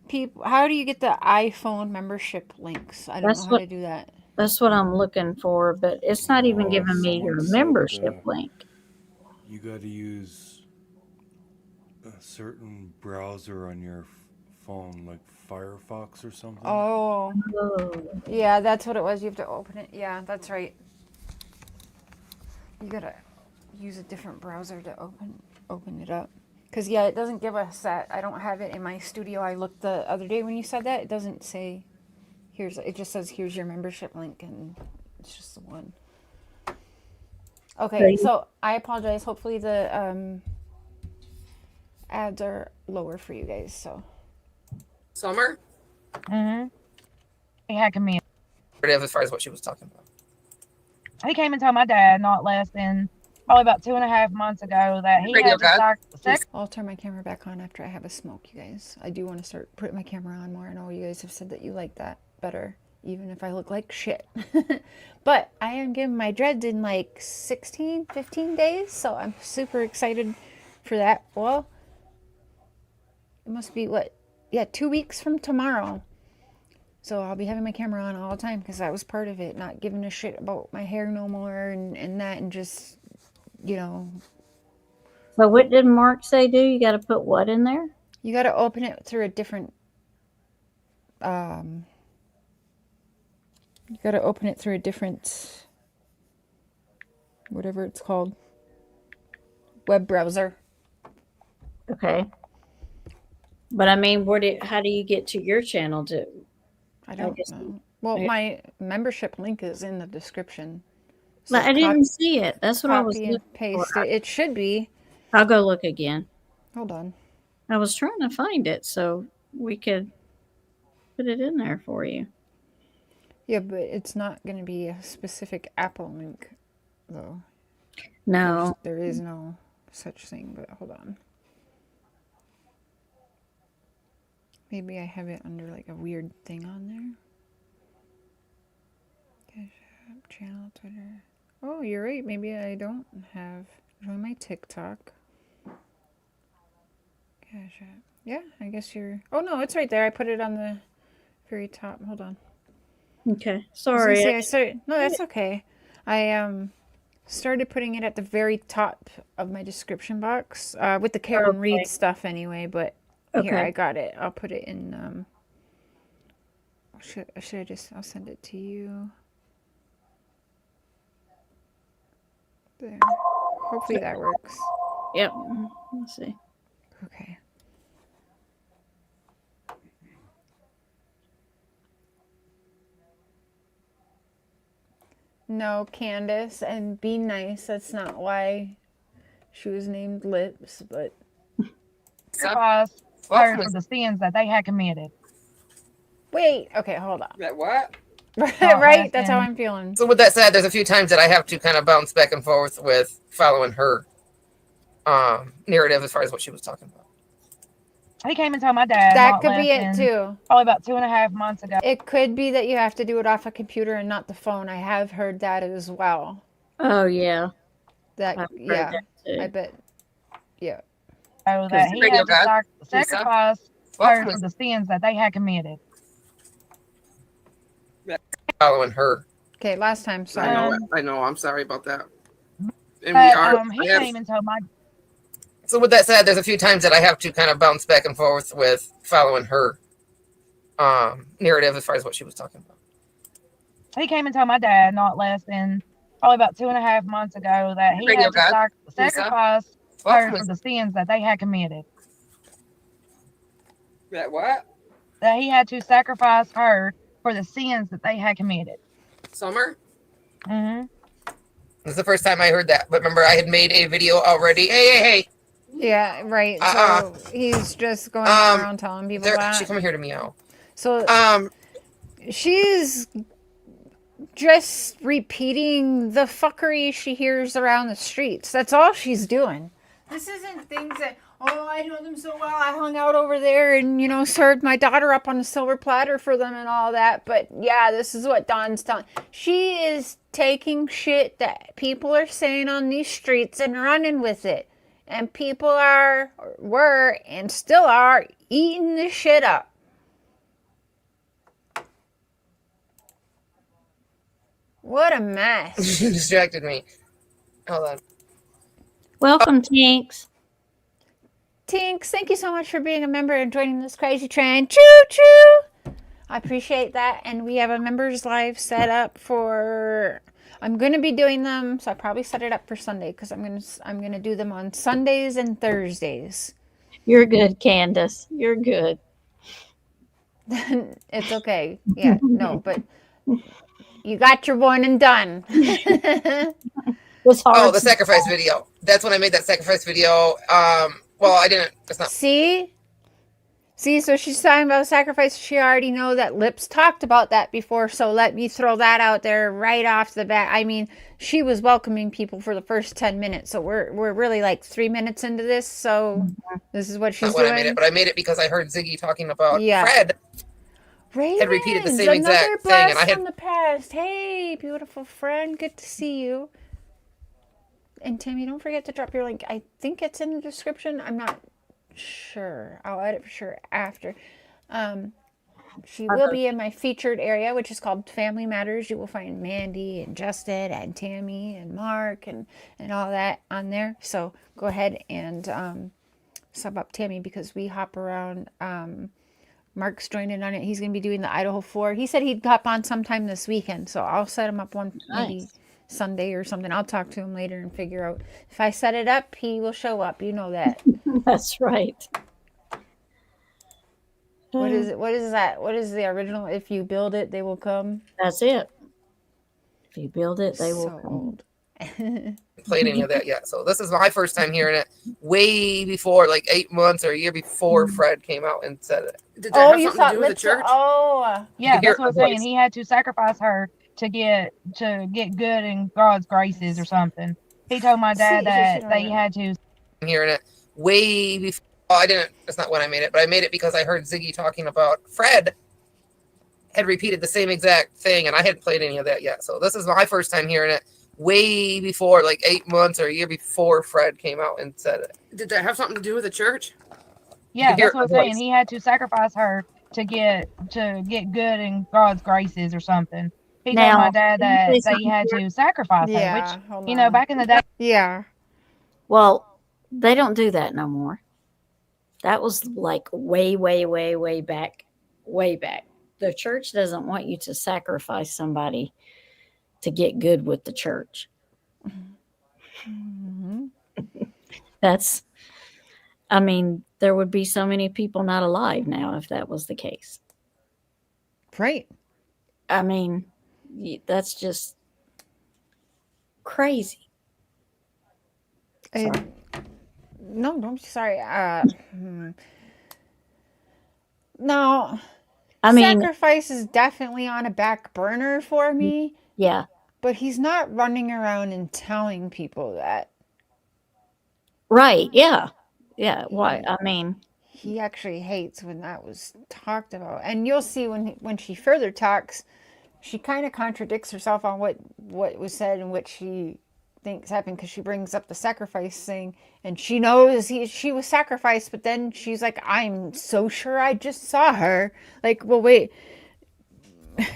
people, how do you get the iPhone membership links? I don't know how to do that. That's what I'm looking for, but it's not even giving me your membership link. You got to use a certain browser on your phone, like Firefox or something. Oh. Yeah, that's what it was. You have to open it. Yeah, that's right. You gotta use a different browser to open it up. Because, yeah, it doesn't give us that. I don't have it in my studio. I looked the other day when you said that. It doesn't say, it just says, here's your membership link, and it's just the one. Okay, so I apologize. Hopefully the ads are lower for you guys, so. Summer? Mm-hmm. He had committed. As far as what she was talking about. He came and told my dad not less than probably about 2.5 months ago that he had to I'll turn my camera back on after I have a smoke, you guys. I do want to start putting my camera on more. I know you guys have said that you like that better, even if I look like shit. But I am getting my dreads in like 16, 15 days, so I'm super excited for that. Well, it must be what? Yeah, 2 weeks from tomorrow. So I'll be having my camera on all the time because that was part of it, not giving a shit about my hair no more and that, and just, you know. So what did Mark say do? You got to put what in there? You got to open it through a different, you got to open it through a different, whatever it's called, web browser. Okay. But I mean, how do you get to your channel to? I don't know. Well, my membership link is in the description. So but I didn't see it. That's what I was looking and paste it. It should be. I'll go look again. Hold on. I was trying to find it so we could put it in there for you. Yeah, but it's not going to be a specific Apple link, though. No. There is no such thing, but hold on. Maybe I have it under like a weird thing on there. Cash App, channel, Twitter. Oh, you're right. Maybe I don't have. Join my TikTok. Cash App. Yeah, I guess you're. Oh no, it's right there. I put it on the very top. Hold on. Okay, sorry. No, that's okay. I started putting it at the very top of my description box with the Karen Reed stuff anyway, but. Okay. Here, I got it. I'll put it in, should I just, I'll send it to you. There. Hopefully that works. Yep. Let's see. Okay. No, Candace, and be nice. That's not why she was named Lips, but. For the sins that they had committed. Wait, okay, hold on. That what? Right? That's how I'm feeling. So with that said, there's a few times that I have to kind of bounce back and forth with following her narrative as far as what she was talking about. He came and told my dad. That could be it too. Probably about 2.5 months ago. It could be that you have to do it off a computer and not the phone. I have heard that as well. Oh yeah. That I bet. Yeah. So that he had to sacrifice her for the sins that they had committed. Following her. Okay, last time. Sorry. I know. I'm sorry about that. And he came and told my. So with that said, there's a few times that I have to kind of bounce back and forth with following her narrative as far as what she was talking about. He came and told my dad not less than probably about 2.5 months ago that he had to sacrifice her for the sins that they had committed. That what? That he had to sacrifice her for the sins that they had committed. Summer? Mm-hmm. This is the first time I heard that, but remember I had made a video already. Hey. Yeah, right. So he's just going around telling people that. She come here to meow. So she's just repeating the fuckery she hears around the streets. That's all she's doing. This isn't things that, I know them so well. I hung out over there and, served my daughter up on a silver platter for them and all that. But yeah, this is what Dawn's telling. She is taking shit that people are saying on these streets and running with it. And people were, and still are, eating this shit up. What a mess. You distracted me. Hold on. Welcome, Tinks. Tinks, thank you so much for being a member and joining this crazy train. Choo choo! I appreciate that. And we have a members live set up for... I'm going to be doing them, so I probably set it up for Sunday because I'm going to do them on Sundays and Thursdays. You're good, Candace. You're good. It's okay. Yeah, no, but you got your one and done. Oh, the sacrifice video. That's when I made that sacrifice video. Well, I didn't. It's not. See, so she's talking about sacrifice. She already know that Lips talked about that before, so let me throw that out there right off the bat. I mean, she was welcoming people for the first 10 minutes, so we're really like 3 minutes into this, so this is what she's doing. I made it, but I made it because I heard Ziggy talking about Fred. Ravens, had repeated the same exact thing, and I had from the past. Hey, beautiful friend, good to see you. And Tammy, don't forget to drop your link. I think it's in the description. I'm not sure. I'll add it for sure after. She will be in my featured area, which is called Family Matters. You will find Mandy and Justin and Tammy and Mark and all that on there. So go ahead and sub up Tammy because we hop around. Mark's joining on it. He's going to be doing the Idaho 4. He said he'd hop on sometime this weekend, so I'll set him up maybe Sunday or something. I'll talk to him later and figure out. If I set it up, he will show up. You know that. That's right. What is it? What is that? What is the original? If you build it, they will come. That's it. If you build it, they will come. Played any of that yet. So this is my first time hearing it way before, like 8 months or a year before Fred came out and said it. Did that have something to do with the church? Yeah, that's what I'm saying. He had to sacrifice her to get good in God's graces or something. He told my dad that they had to. I'm hearing it way before. Oh, I didn't. That's not when I made it, but I made it because I heard Ziggy talking about Fred had repeated the same exact thing, and I hadn't played any of that yet. So this is my first time hearing it way before, like 8 months or a year before Fred came out and said it. Did that have something to do with the church? Yeah, that's what I'm saying. He had to sacrifice her to get good in God's graces or something. He told my dad that they had to sacrifice her, which, back in the day. Yeah. Well, they don't do that no more. That was like way, way, way, way back, way back. The church doesn't want you to sacrifice somebody to get good with the church. Mm-hmm. There would be so many people not alive now if that was the case. Right. That's just crazy. No, I'm sorry. No. Sacrifice is definitely on a back burner for me. Yeah. But he's not running around and telling people that. Right. Yeah. Yeah. Why? He actually hates when that was talked about. And you'll see when she further talks, she kind of contradicts herself on what was said and what she thinks happened because she brings up the sacrifice thing and she knows she was sacrificed, but then she's like, I'm so sure I just saw her. Like, well, wait.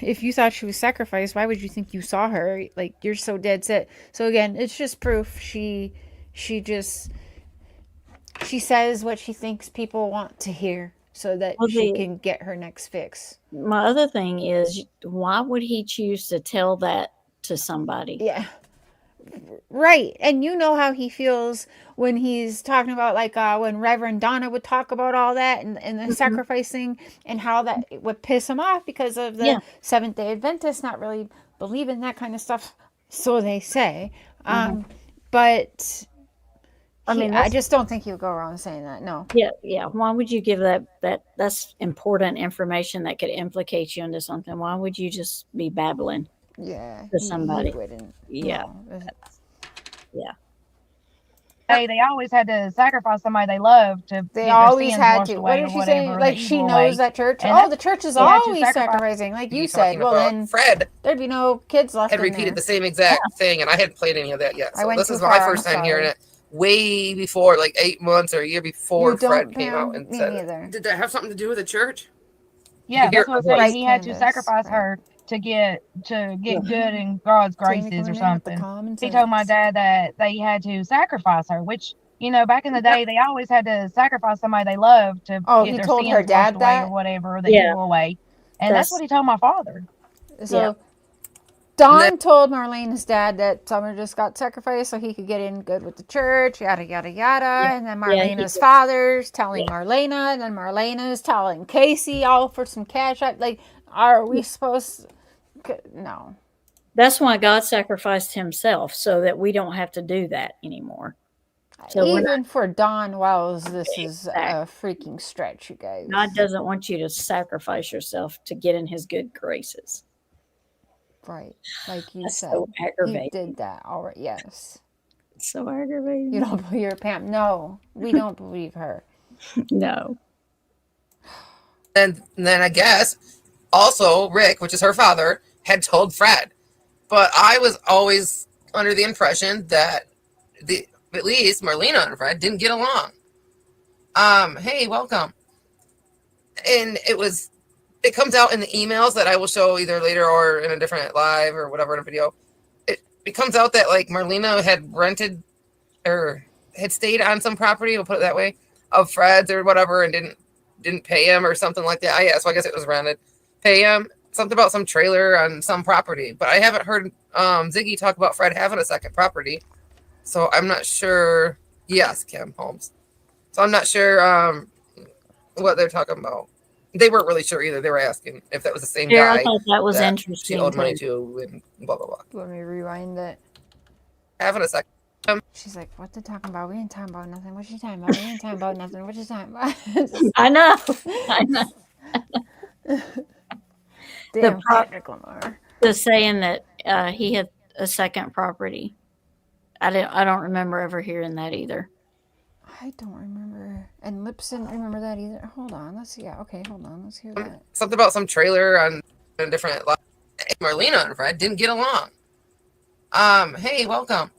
If you thought she was sacrificed, why would you think you saw her? Like, you're so dead set. So again, it's just proof. She says what she thinks people want to hear so that she can get her next fix. My other thing is, why would he choose to tell that to somebody? Yeah. Right. And you know how he feels when he's talking about when Reverend Donna would talk about all that and the sacrificing and how that would piss him off because of the Seventh-day Adventists not really believing that kind of stuff. So they say. But I just don't think he'll go around saying that. No. Yeah. Yeah. Why would you give that's important information that could implicate you into something? Why would you just be babbling? Yeah, to somebody. He wouldn't. Yeah. No. Yeah. Hey, they always had to sacrifice somebody they loved to. They always had to. What did she say? Like she knows that church. Oh, the church is always sacrificing, like you said. Well, then Fred, there'd be no kids left. Had repeated the same exact thing, and I hadn't played any of that yet. So this is my first time hearing it. Way before, like 8 months or a year before Fred came out and said it. Did that have something to do with the church? Yeah, that's what I'm saying. He had to sacrifice her get good in God's graces or something. He told my dad that they had to sacrifice her, which back in the day they always had to sacrifice somebody they loved to get their sins washed away or whatever, the evil away. And that's what he told my father. So Don told Marlena's dad that Summer just got sacrificed so he could get in good with the church, yada, yada, yada. And then Marlena's father's telling Marlena, and then Marlena's telling Casey all for some cash. Like, are we supposed to? No. That's why God sacrificed himself so that we don't have to do that anymore. So even for Don Wells, this is a freaking stretch, you guys. God doesn't want you to sacrifice yourself to get in his good graces. Right. Like you said. So aggravating. He did that already. Yes. It's so aggravating. You don't believe Pam? No, we don't believe her. No. And then I guess also Rick, which is her father, had told Fred. But I was always under the impression that at least Marlena and Fred didn't get along. Hey, welcome. And it comes out in the emails that I will show either later or in a different live or whatever in a video. It comes out that like Marlena had rented or had stayed on some property, we'll put it that way, of Fred's or whatever, and didn't pay him or something like that. So I guess it was rented. Pay him something about some trailer on some property, but I haven't heard Ziggy talk about Fred having a second property, so I'm not sure. Yes, Kim Holmes. So I'm not sure what they're talking about. They weren't really sure either. They were asking if that was the same guy. I thought that was interesting. She owed money to and blah blah blah. Let me rewind it. Having a second. She's like, what they talking about? We ain't talking about nothing. What you talking about? We ain't talking about nothing. What you talking about? I know. Damn, Patrick Lamar. The saying that he had a second property. I don't remember ever hearing that either. I don't remember. And Lips didn't remember that either. Hold on. Let's see. Yeah, okay, hold on. Let's hear that. Something about some trailer on a different live. Marlena and Fred didn't get along. Hey, welcome.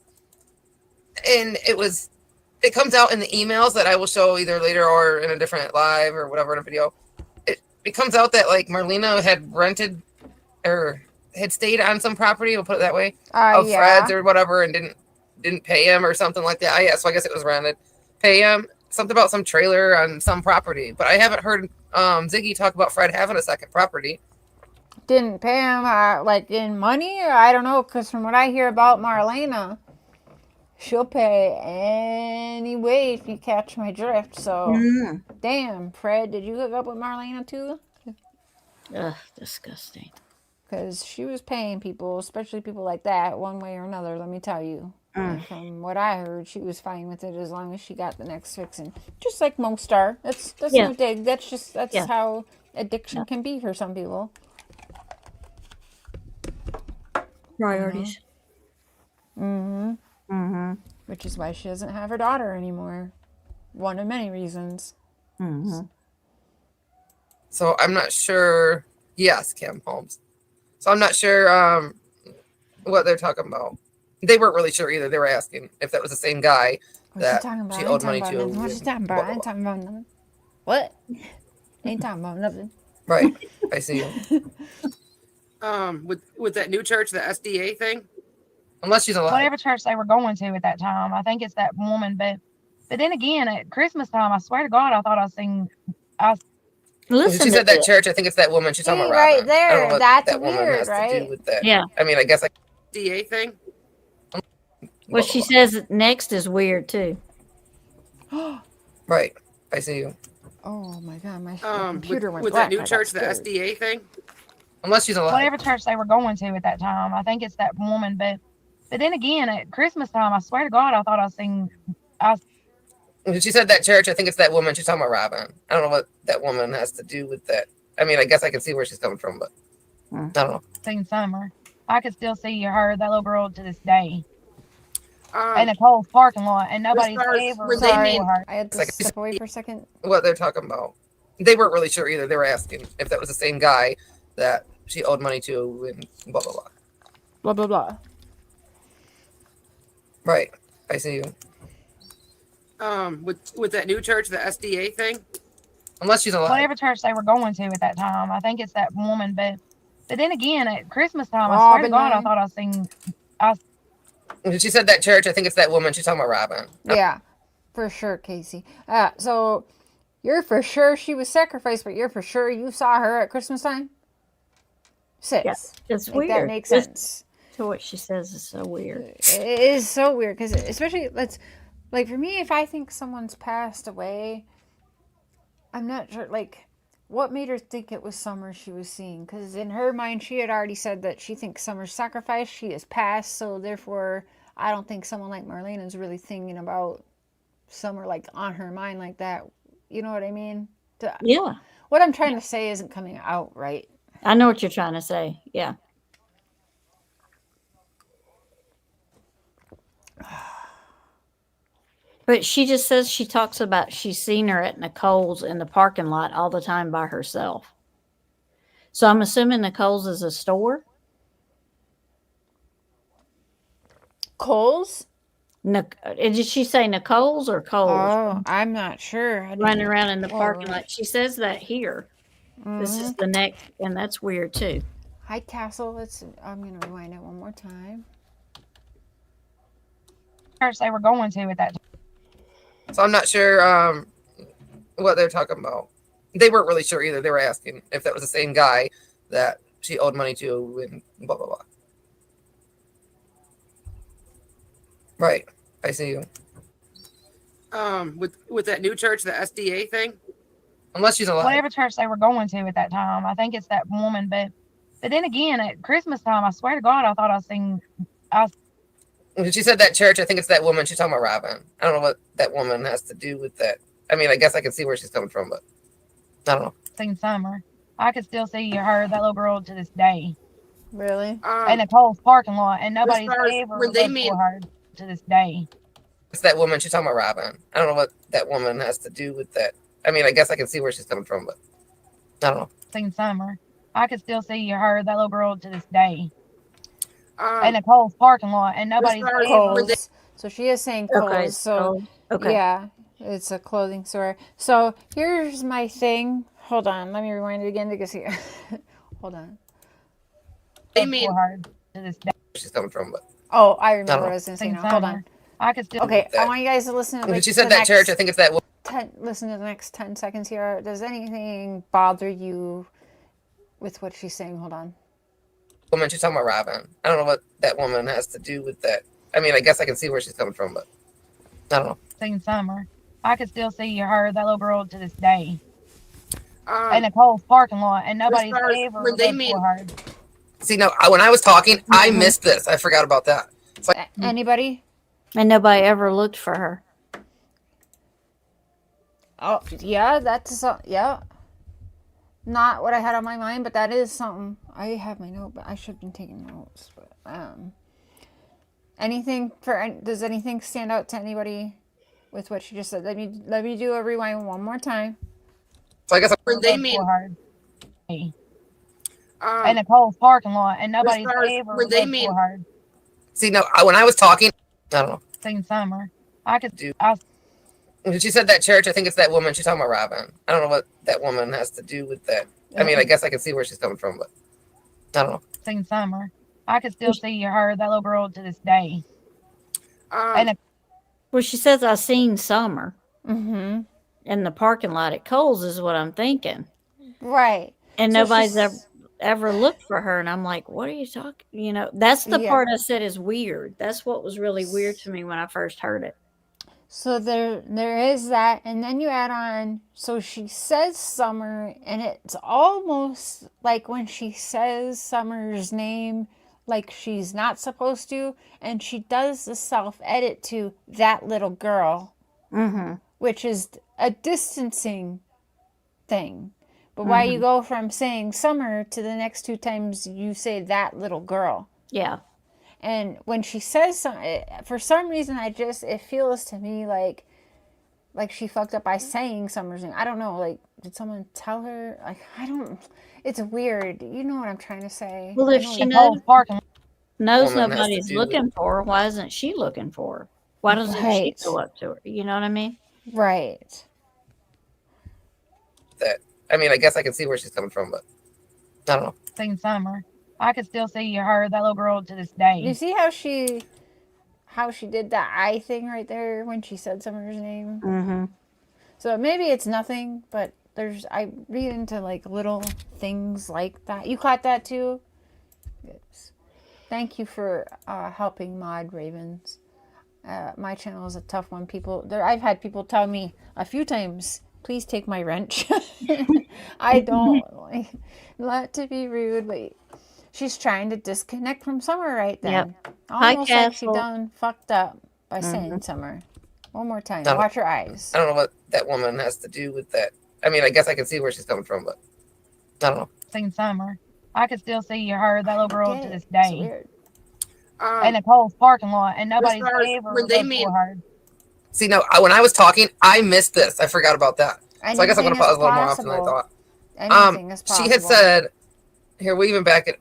And it comes out in the emails that I will show either later or in a different live or whatever in a video. It comes out that like Marlena had rented or had stayed on some property, we'll put it that way, of Fred's or whatever, and didn't pay him or something like that. So I guess it was rented. Pay him something about some trailer on some property, but I haven't heard Ziggy talk about Fred having a second property. Didn't pay him like in money, or I don't know, because from what I hear about Marlena, she'll pay anyway if you catch my drift. So, damn, Fred, did you hook up with Marlena too? Ugh, disgusting. Because she was paying people, especially people like that, one way or another, let me tell you. And from what I heard, she was fine with it as long as she got the next fix. And just like most are. That's no dig. That's how addiction can be for some people. Priorities. Which is why she doesn't have her daughter anymore. One of many reasons. So I'm not sure. Yes, Kim Holmes. So I'm not sure what they're talking about. They weren't really sure either. They were asking if that was the same guy that she owed money to. What you talking about? I ain't talking about nothing. What? Ain't talking about nothing. Right. I see you. With that new church, the SDA thing. Unless she's alive. Whatever church they were going to at that time, I think it's that woman. But then again, at Christmas time, I swear to God, I thought I seen. Listen, she said that church. I think it's that woman. She's talking about right Robin. there. I don't know what that's that weird, woman has right? to do with that. Yeah. I mean, I guess like DA thing. What she says next is weird too. Right. I see you. Oh my God, my computer went with black. that new church, the SDA thing. Unless she's alive. Whatever church they were going to at that time, I think it's that woman. But then again, at Christmas time, I swear to God, I thought I seen. She said that church. I think it's that woman. She's talking about Robin. I don't know what that woman has to do with that. I mean, I guess I can see where she's coming from, but I don't know. Seen Summer. I could still see her, that little girl, to this day. In a Kohl's parking lot, and nobody's ever Sorry, her. I had to step away for a second. What they're talking about. They weren't really sure either. They were asking if that was the same guy that she owed money to and blah, blah, blah. Blah, blah, blah. Right. I see you. With that new church, the SDA thing. Unless she's alive. Whatever church they were going to at that time, I think it's that woman. But But then again, at Christmas time, I swear to God, I thought I seen. She said that church. I think it's that woman. She's talking about Robin. Yeah, for sure, Casey. So you're for sure she was sacrificed, but you're for sure you saw her at Christmas time? Sis. Yeah, it's like, weird. That makes sense. To what she says is so weird. It is so weird because especially like for me, if I think someone's passed away, I'm not sure like what made her think it was Summer she was seeing, because in her mind she had already said that she thinks Summer's sacrificed, she is passed, so therefore I don't think someone like Marlena is really thinking about Summer like on her mind like that. You know what I mean? Yeah. What I'm trying to say isn't coming out right. I know what you're trying to say. Yeah. But she just says she talks about she's seen her at Nicole's in the parking lot all the time by herself. So I'm assuming Nicole's is a store. Kohl's? Did she say Nicole's or Kohl's? Oh, I'm not sure. Running around in the parking lot. She says that here. Mm-hmm. This is the next, and that's weird too. Hi, Castle. I'm going to rewind it one more time. Church they were going to at that time. So I'm not sure what they're talking about. They weren't really sure either. They were asking if that was the same guy that she owed money to and blah, blah, blah. Right. I see you. With that new church, the SDA thing? Unless she's alive. Whatever church they were going to at that time. I think it's that woman. But then again, at Christmas time, I swear to God, I thought I seen. She said that church. I think it's that woman. She's talking about Robin. I don't know what that woman has to do with that. I mean, I guess I can see where she's coming from, but I don't know. Seen Summer. I could still see her, that little girl, to this day. Really? In Nicole's parking lot, and nobody's ever looked for her to this day. It's that woman. She's talking about Robin. I don't know what that woman has to do with that. I mean, I guess I can see where she's coming from, but I don't know. Seen Summer. I could still see her, that little girl, to this day. In Nicole's parking lot, and nobody's ever. So she is saying Kohl's. Okay, so yeah, it's a clothing store. So here's my thing. Hold on, let me rewind it again because here. Hold on. They mean her to this day. She's coming from, but oh, I remember what I was going to say now. Hold on. I could still. Okay, I want you guys to listen to. She said that church. I think it's that. Listen to the next 10 seconds here. Does anything bother you with what she's saying? Hold on. Woman, she's talking about Robin. I don't know what that woman has to do with that. I mean, I guess I can see where she's coming from, but I don't know. Seen Summer. I could still see her, that little girl, to this day. In Nicole's parking lot, and nobody's ever looked for her. See, no, when I was talking, I missed this. I forgot about that. Like, anybody? And nobody ever looked for her. Oh, yeah, yeah. Not what I had on my mind, but that is something. I have my note, but I should have been taking notes. But does anything stand out to anybody with what she just said? Let me do a rewind one more time. So I guess they mean in Nicole's parking lot, and nobody's ever looked for her. See, no, when I was talking, I don't know. Seen Summer. I could do. She said that church. I think it's that woman. She's talking about Robin. I don't know what that woman has to do with that. I mean, I guess I can see where she's coming from, but I don't know. Seen Summer. I could still see her, that little girl, to this day. Well, she says I seen Summer. Mm-hmm. In the parking lot at Kohl's is what I'm thinking. Right. And so nobody's ever looked for her. And I'm like, what are you talking? You know, that's the part I said is weird. That's what was really weird to me when I first heard it. So there is that. And then you add on, so she says Summer, and it's almost like when she says Summer's name, like she's not supposed to. And she does the self-edit to that little girl, which is a distancing thing. But why you go from saying Summer to the next two times you say that little girl. Yeah. And when she says for some reason, it feels to me like she fucked up by saying Summer's name. I don't know. Like, did someone tell her? Like, it's weird. You know what I'm trying to say. Well, if she knows nobody's looking for her, why isn't she looking for her? Why doesn't she go up to her? You know what I mean? Right. That, I mean, I guess I can see where she's coming from, but I don't know. Seen Summer. I could still see her, that little girl, to this day. You see how she did that eye thing right there when she said Summer's name? Mm-hmm. So maybe it's nothing, but I read into like little things like that. You caught that too? Yes. Thank you for helping mod Ravens. My channel is a tough one. I've had people tell me a few times, please take my wrench. I don't like not to be rude, but she's trying to disconnect from Summer right then. Yep. Almost Hi, like she Castle. done fucked up by saying Summer. One more time. No. Watch her eyes. I don't know what that woman has to do with that. I mean, I guess I can see where she's coming from, but I don't know. Seen Summer. I could still see her, that little girl, to this It's day. weird. In a Kohl's parking lot, and nobody's as far as ever when they looked made- for her. See, no, when I was talking, I missed this. I forgot about that. So I guess I'm going to pause a little more often than I thought. Anything is possible. She had said, here, we even back it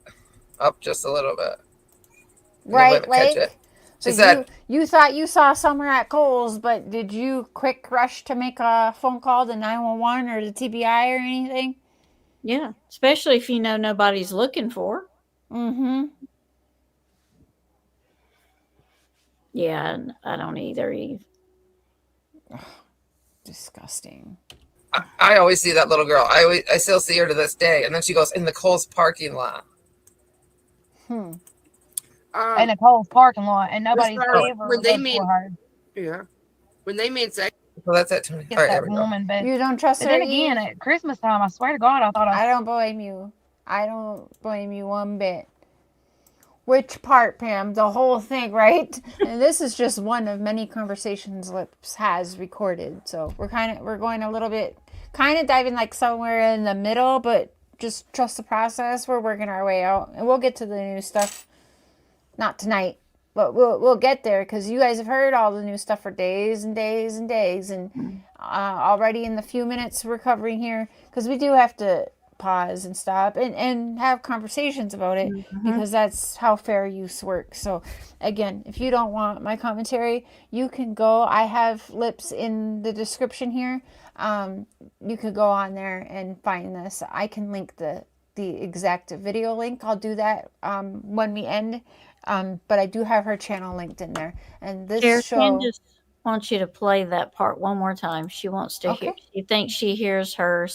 up just a little bit. Right, Lake? She So said, you thought you saw Summer at Kohl's, but did you quick rush to make a phone call to 911 or the TBI or anything? Yeah, especially if you know nobody's looking for. Mm-hmm. Yeah, I don't either, Eve. Disgusting. I always see that little girl. I still see her to this day. And then she goes in the Kohl's parking lot. In a Kohl's parking lot, and nobody's ever when they looked made for her. yeah, when they made sex. Well, that's it. All right, That there we go. woman, but You don't trust her? then again, at Christmas time, I swear to God, I thought I don't blame you. I don't blame you one bit. Which part, Pam? The whole thing, right? And this is just one of many conversations Lips has recorded. So we're going a little bit, kind of diving like somewhere in the middle, but just trust the process. We're working our way out, and we'll get to the new stuff. Not tonight, but we'll get there because you guys have heard all the new stuff for days and days and days, and already in the few minutes we're covering here, because we do have to pause and stop and have conversations about it, because that's how fair use works. So again, if you don't want my commentary, you can go, I have Lips in the description here. You could go on there and find this. I can link the exact video link. I'll do that when we end. But I do have her channel linked in there. And this show... Candace wants you to play that part one more time. She wants to hear. She thinks she hears her.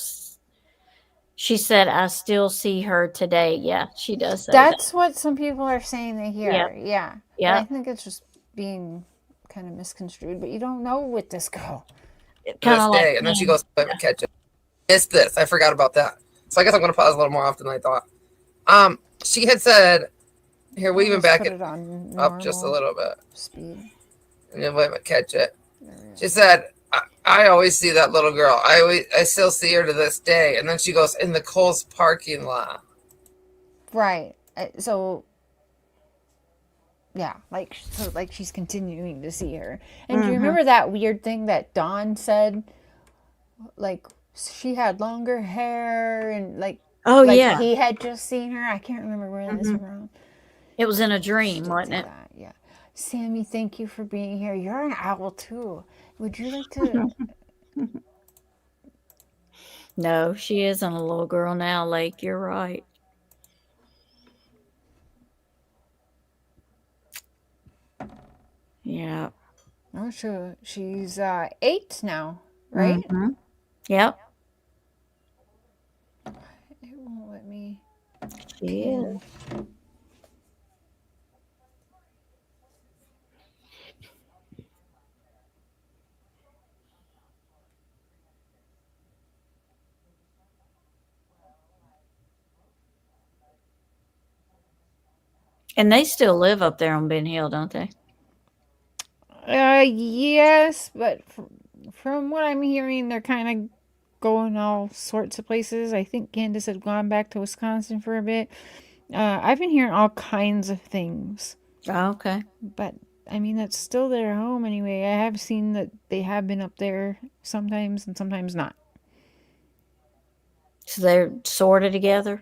She said, I still see her today. Yeah, she does say That's what some people are saying they hear. Yep. Yeah. Yeah. But I think it's just being kind of misconstrued. But you don't know with this girl. Kind of like, and then she goes, catch it. Missed this. I forgot about that. So I guess I'm going to pause a little more often than I thought. She had said, here, we even back it up just a little bit. Speed. And then wait a minute, catch it. She said, I always see that little girl. I still see her to this day. And then she goes in the Kohl's parking lot. Right. So, yeah, like she's continuing to see her. And do you remember that weird thing that Dawn said? Like, she had longer hair and like, yeah, he had just seen her. I can't remember where this was from. It was in a dream, wasn't it? Yeah. Sammy, thank you for being here. You're an owl too. Would you like to? No, she isn't a little girl now, Lake. You're right. Yeah. Oh, sure. She's 8 now, right? Yep. It won't let me. She is. And they still live up there on Ben Hill, don't they? Yes, but from what I'm hearing, they're kind of going all sorts of places. I think Candace had gone back to Wisconsin for a bit. I've been hearing all kinds of things. Oh, okay. But, I mean, that's still their home anyway. I have seen that they have been up there sometimes and sometimes not. So they're sort of together?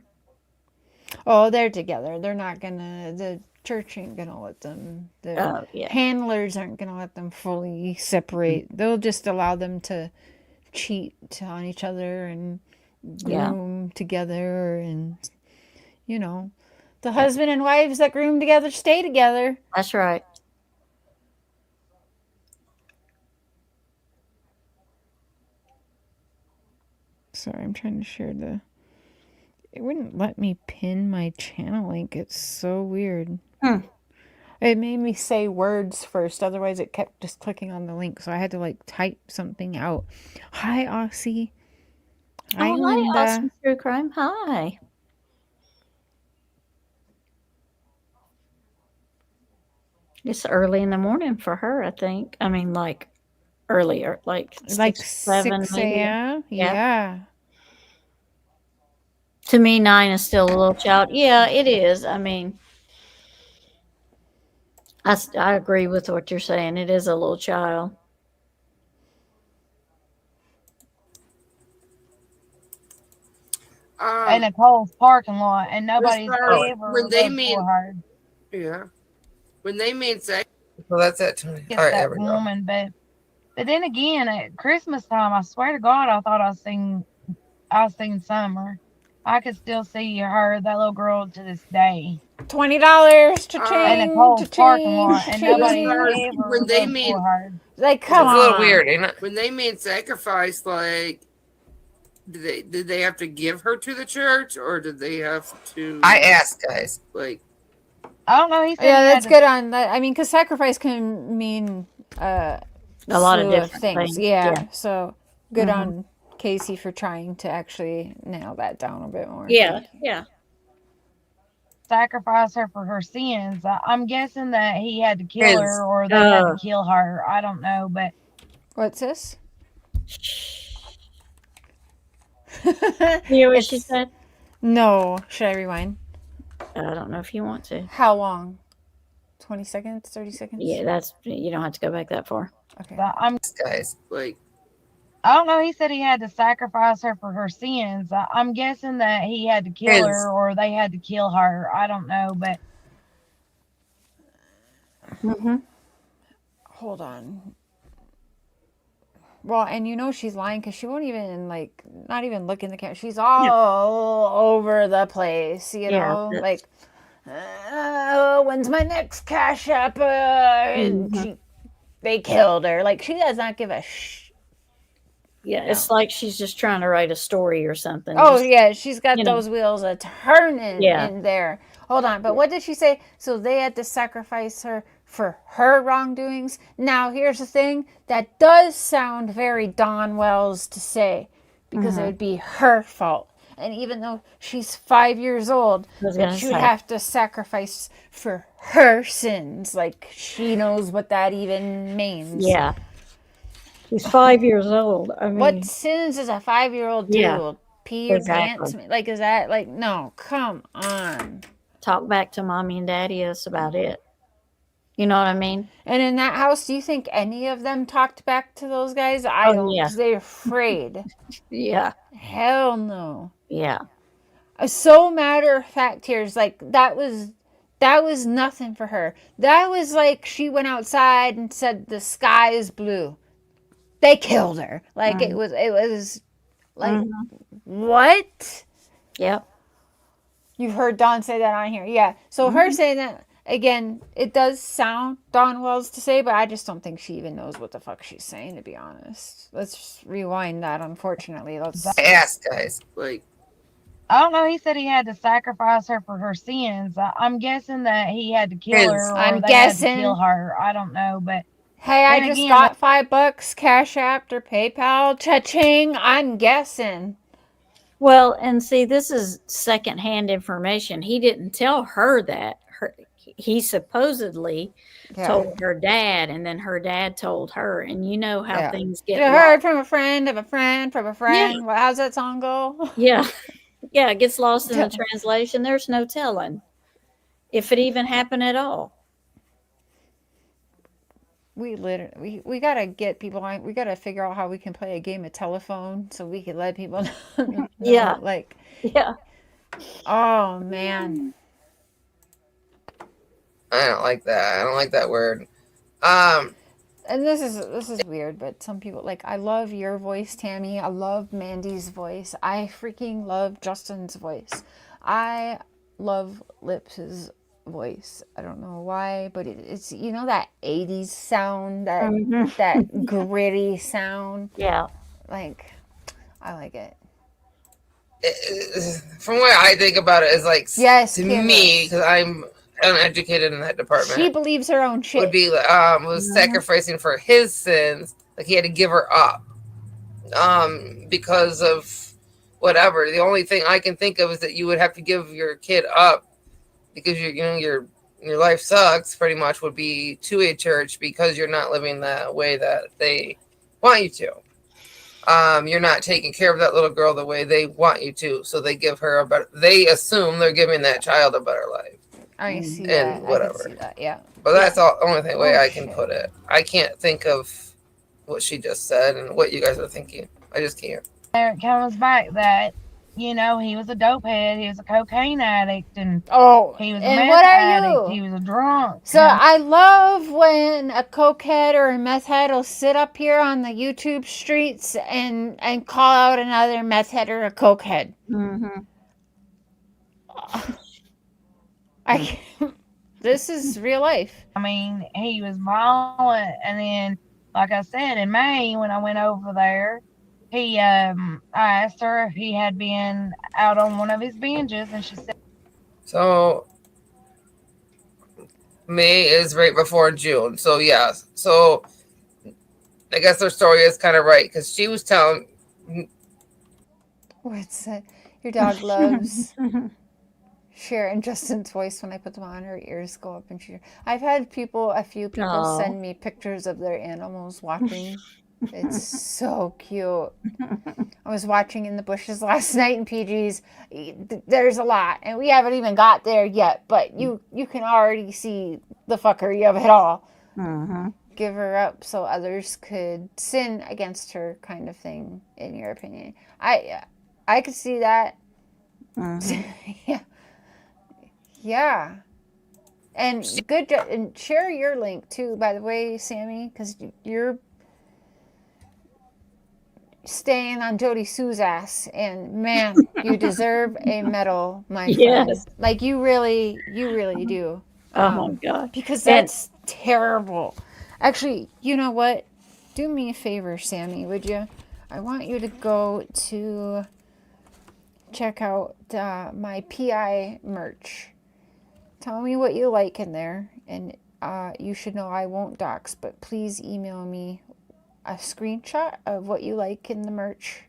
Oh, they're together. They're not gonna, the church ain't gonna let them, the handlers aren't gonna let them fully separate. They'll just allow them to cheat on each other and groom together and you know, the husband and wives that groom together stay together. That's right. Sorry, I'm trying to share the... It wouldn't let me pin my channel link. It's so weird. It made me say words first. Otherwise, it kept just clicking on the link. So I had to, like, type something out. Hi, Aussie. Hi, Linda. Hi, Awesome True Crime. Hi. It's early in the morning for her, I think. I mean, like, earlier. Like 6, 7 maybe. Yeah. To me, 9 is still a little child. Yeah, it is. I mean, I agree with what you're saying. It is a little child. In a Kohl's parking lot, and nobody's ever when they looked made for her. Yeah, when they made sex. Well, that's it, Tony. Get All right, that there we go. woman, but then again, at Christmas time, I swear to God, I thought I seen Summer. I could still see her, that little girl, to this day. $20 to change. In a Kohl's parking lot, and nobody ever when they looked made for her. Like, come on. It's a little weird, ain't it? When they made sacrifice, like, did they have to give her to the church, or did they have to? I asked, guys. Like, I don't know. He said yeah, that's good on that. I mean, because sacrifice can mean a lot of different things. Yeah. So good on Casey for trying to actually nail that down a bit more. Yeah. Sacrifice her for her sins. I'm guessing that he had to kill her, or they had to kill her. I don't know, but what's this? You hear what she said? No. Should I rewind? I don't know if you want to. How long? 20 seconds? 30 seconds? Yeah, you don't have to go back that far. Okay. Guys, like, I don't know. He said he had to sacrifice her for her sins. I'm guessing that he had to kill her, or they had to kill her. I don't know, but. Hold on. Well, and you know she's lying because she won't even, like, not even look in the camera. She's all over the place, you know? Like, when's my next cash app? They killed her. Like, she does not give a Yeah, it's like she's just trying to write a story or something. Oh, yeah, she's got those wheels a turning in there. Hold on, but what did she say? So they had to sacrifice her for her wrongdoings. Now, here's the thing. That does sound very Dawn Wells to say, because it would be her fault. And even though she's 5 years old, she would have to sacrifice for her sins. Like, she knows what that even means. Yeah. She's 5 years old. I mean, what sins does a 5-year-old do? Yeah, Pee your pants? Like, is that, like, no, come on. Talk back to mommy and daddy. That's about it. You know what I mean? And in that house, do you think any of them talked back to those guys? I don't. Yeah. They're afraid. Yeah. Hell no. Yeah. So matter of fact here is like, that was nothing for her. That was like she went outside and said the sky is blue. They killed her. Like it was like, what? Yep. You've heard Dawn say that on here. Yeah. So her saying that, again, it does sound Dawn Wells to say, but I just don't think she even knows what the fuck she's saying, to be honest. Let's just rewind that, unfortunately. I asked, guys. Like, I don't know. He said he had to sacrifice her for her sins. I'm guessing that he had to kill her, or they had to kill her. I don't know, but. Hey, I just got $5, Cash App or PayPal. Cha-ching, I'm guessing. Well, and see, this is secondhand information. He didn't tell her that. He supposedly told her dad, and then her dad told her. And you know how things get. You heard from a friend of a friend from a friend. Yeah. Well, how's that song go? Yeah. Yeah, it gets lost in the translation. There's no telling if it even happened at all. We gotta get people on. We gotta figure out how we can play a game of telephone so we can let people know. Yeah. Like. Yeah. Oh man. I don't like that. I don't like that word. And this is weird, but some people, like, I love your voice, Tammy. I love Mandy's voice. I freaking love Justin's voice. I love Lips's voice. I don't know why, but it's you know that 80s sound, that gritty sound. Yeah. Like, I like it. From what I think about it, is like, yes, to Kim me, is. because I'm uneducated in that department. She believes her own shit. Would be was sacrificing for his sins. Like, he had to give her up, because of whatever. The only thing I can think of is that you would have to give your kid up because your life sucks. Pretty much would be to a church because you're not living the way that they want you to. You're not taking care of that little girl the way they want you to, so they give her a better. They assume they're giving that child a better life. I see and that. Whatever. I can see that. Yeah. But that's all only way I can shit. put it. I can't think of what she just said and what you guys are thinking. I just can't. There it comes back that he was a dope head, he was a cocaine addict, and he was a and meth what are addict, you? he was a drunk. So I love when a cokehead or a meth head will sit up here on the YouTube streets and call out another meth head or a cokehead. This is real life. I mean, he was violent, and then, like I said, in May when I went over there, I asked her if he had been out on one of his binges, and she said. So May is right before June. So yeah. So I guess their story is kind of right because she was telling. What's that? Your dog loves Sharon Justin's voice when I put them on. Her ears go up and she. I've had a few people send me pictures of their animals watching. It's so cute. I was watching in the bushes last night in PG's. There's a lot, and we haven't even got there yet, but you can already see the fuckery of it all. Give her up so others could sin against her, kind of thing, in your opinion. I could see that. Yeah. And good and share your link too, by the way, Sammy, because you're staying on Jody Sue's ass, and man, you deserve a medal, my friend. Like you really do. Oh my God. Because that's terrible. Actually, you know what? Do me a favor, Sammy, would you? I want you to go to check out my PI merch. Tell me what you like in there, and you should know I won't dox, but please email me a screenshot of what you like in the merch.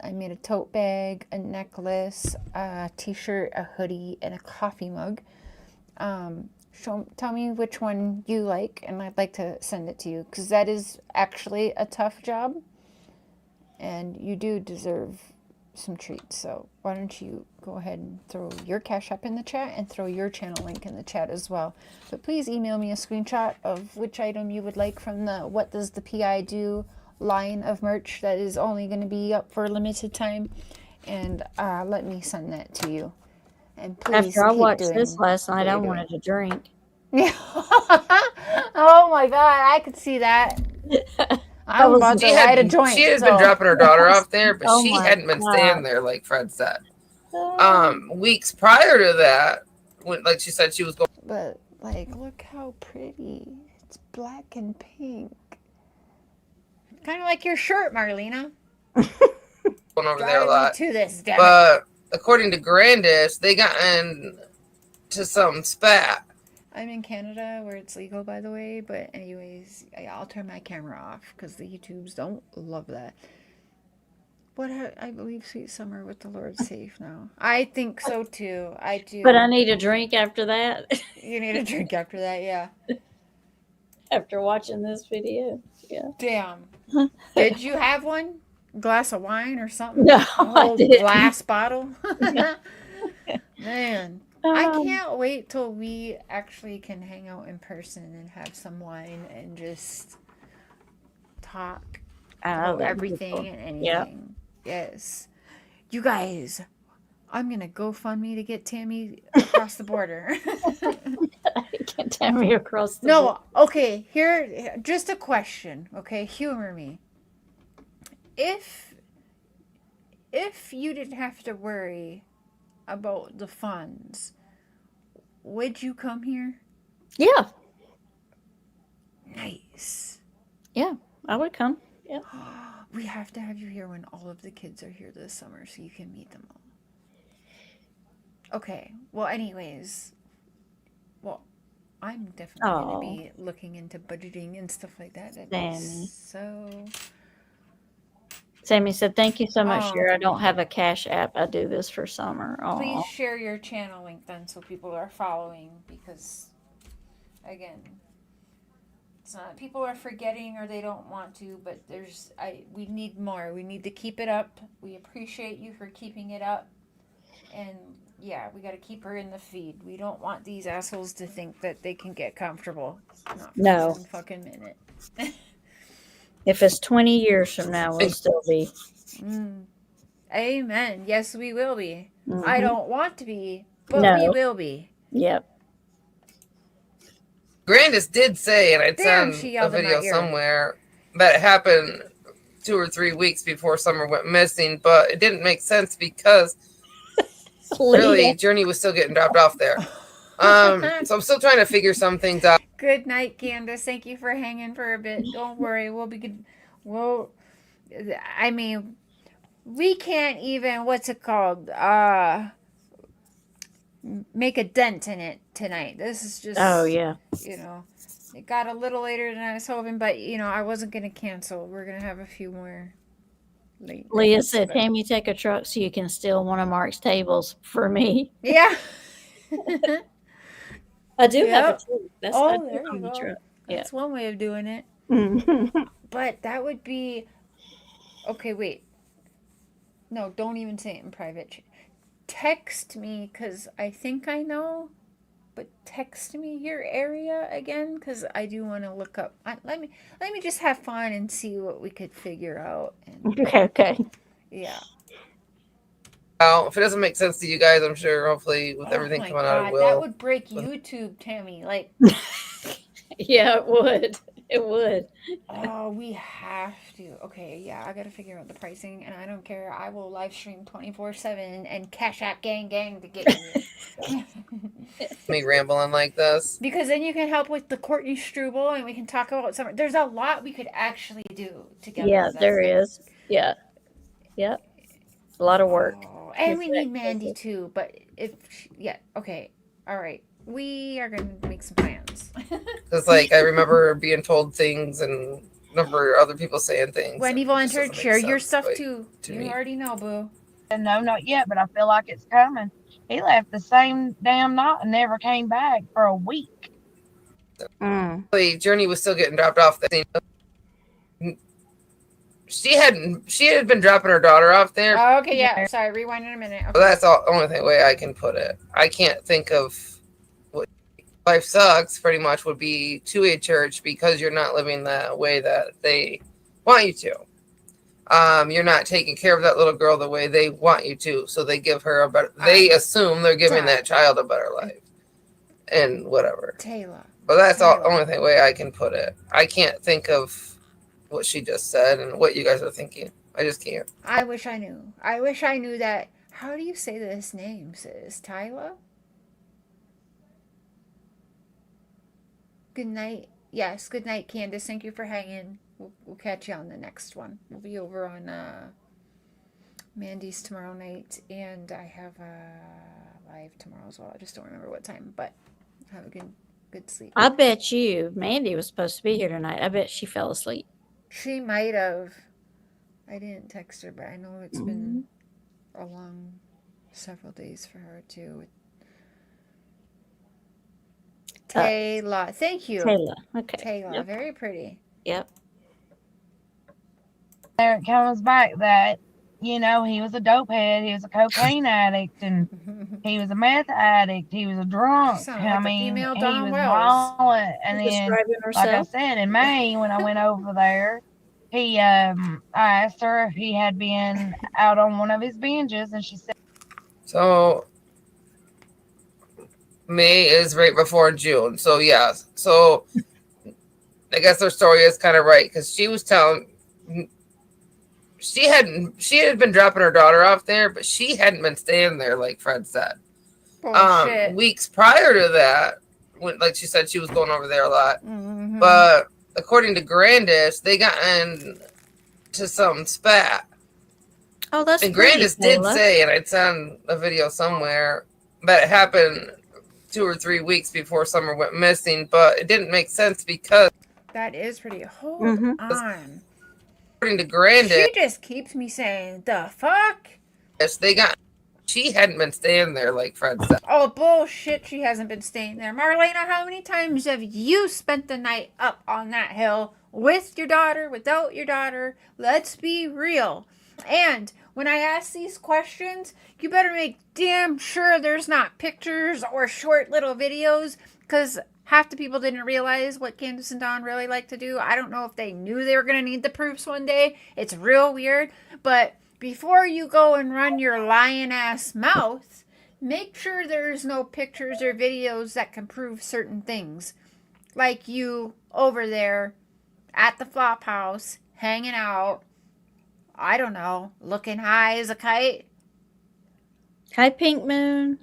I made a tote bag, a necklace, a t-shirt, a hoodie, and a coffee mug. Tell me which one you like, and I'd like to send it to you, because that is actually a tough job, and you do deserve some treats. So why don't you go ahead and throw your Cash App in the chat and throw your channel link in the chat as well. But please email me a screenshot of which item you would like from the What Does the PI Do line of merch that is only going to be up for a limited time, and let me send that to you. And please, after I watched this last night, I wanted to drink. Yeah. Oh my God, I could see that. I was about to light a joint. She has been dropping her daughter off there, but she hadn't been staying there, like Fred said. Weeks prior to that, when, like she said, she was going. But like, look how pretty! It's black and pink, kind of like your shirt, Marlena. Going over there a lot. To this, but according to Grandish, they got into some spat. I'm in Canada where it's legal, by the way, but anyways, I'll turn my camera off because the YouTubes don't love that. I believe Sweet Summer with the Lord's safe now. I think so too. I do. But I need a drink after that. You need a drink after that, yeah. After watching this video, yeah. Damn. Did you have one? Glass of wine or something? No, a whole glass bottle? Man. I can't wait till we actually can hang out in person and have some wine and just talk about everything and anything. Yep. Yes. You guys, I'm going to GoFundMe to get Tammy across the border. Get Tammy across the border. No, okay, here, just a question, okay? Humor me. If you didn't have to worry about the funds, would you come here? Yeah. Nice. Yeah, I would come. Yeah. We have to have you here when all of the kids are here this summer so you can meet them all. Okay. Well, anyways, I'm definitely going to be looking into budgeting and stuff like that. Sammy. So. Sammy said, "Thank you so much, dear. I don't have a Cash App. I do this for summer." Please share your channel link then so people are following because, again, it's not people are forgetting or they don't want to, but we need more. We need to keep it up. We appreciate you for keeping it up. And yeah, we got to keep her in the feed. We don't want these assholes to think that they can get comfortable. Not for one fucking minute. If it's 20 years from now, we'll still be. Amen. Yes, we will be. I don't want to be, but we will be. Yep. Grandis did say, and I'd send a video somewhere, that it happened 2 or 3 weeks before Summer went missing, but it didn't make sense because really Journey was still getting dropped off there. So I'm still trying to figure some things out. Good night, Candace. Thank you for hanging for a bit. Don't worry, we'll be good. I mean, we can't even make a dent in it tonight. This is just it got a little later than I was hoping, but I wasn't gonna cancel. We're gonna have a few more late. Leah said, "Tammy, take a truck so you can steal one of Mark's tables for me." Yeah. I do have a truck. There you go. That's one way of doing it. But that would be okay. Wait. No, don't even say it in private. Text me because I think I know. But text me your area again because I do want to look up. Let me just have fun and see what we could figure out. Okay. Yeah. Well, if it doesn't make sense to you guys, I'm sure hopefully with everything coming out, it will. That would break YouTube, Tammy. Like. Yeah, it would. It would. Oh, we have to. Okay, yeah, I got to figure out the pricing, and I don't care. I will live stream 24/7 and Cash App gang to get you. Me rambling like this. Because then you can help with the Courtney Struble, and we can talk about some. There's a lot we could actually do together. Yeah, there is. Yeah. Yep. A lot of work. And we need Mandy too, but okay. All right. We are going to make some plans. Because, I remember being told things and remember other people saying things. Wendy volunteered, share your stuff too. You already know, boo. No, not yet, but I feel like it's coming. He left the same damn night and never came back for a week. Journey was still getting dropped off. She had been dropping her daughter off there. Oh, okay, yeah. Sorry, rewind in a minute. Okay. That's the only way I can put it. I can't think of what life sucks. Pretty much would be to a church because you're not living the way that they want you to. You're not taking care of that little girl the way they want you to. So they give her they assume they're giving that child a better life, and whatever. Taylor. But that's the only way I can put it. I can't think of what she just said and what you guys are thinking. I just can't. I wish I knew. I wish I knew that. How do you say this name, sis? Tyla? Good night. Yes, good night, Candace. Thank you for hanging. We'll catch you on the next one. We'll be over on Mandy's tomorrow night, and I have live tomorrow as well. I just don't remember what time, but have a good sleep. I bet you Mandy was supposed to be here tonight. I bet she fell asleep. She might have. I didn't text her, but I know it's been a long several days for her too. Taylor. Thank you. Taylor. Okay. Taylor. Yep. Very pretty. Yep. There it comes back that, he was a dope head. He was a cocaine addict, and he was a meth addict. He was a drunk. I mean, he was violent. And then, like I said, in May, when I went over there, I asked her if he had been out on one of his binges, and she said. So, May is right before June. So, yeah. So, I guess her story is kind of right, because she was telling... She had been dropping her daughter off there, but she hadn't been staying there, like Fred said. Weeks prior to that, when, like she said, she was going over there a lot. But according to Grandis, they got into some spat. Oh, that's and pretty, Grandis did Kayla. say, and I'd send a video somewhere, that it happened 2 or 3 weeks before Summer went missing, but it didn't make sense because that is pretty. Hold on. According to Grandis, she just keeps me saying, the fuck? She hadn't been staying there, like Fred said. Oh, bullshit, she hasn't been staying there. Marlena, how many times have you spent the night up on that hill with your daughter, without your daughter? Let's be real. And when I ask these questions, you better make damn sure there's not pictures or short little videos, because half the people didn't realize what Candace and Dawn really like to do. I don't know if they knew they were going to need the proofs one day. It's real weird. But before you go and run your lion-ass mouth, make sure there's no pictures or videos that can prove certain things. Like you over there at the flop house, hanging out, I don't know, looking high as a kite. Hi, Pink Moon.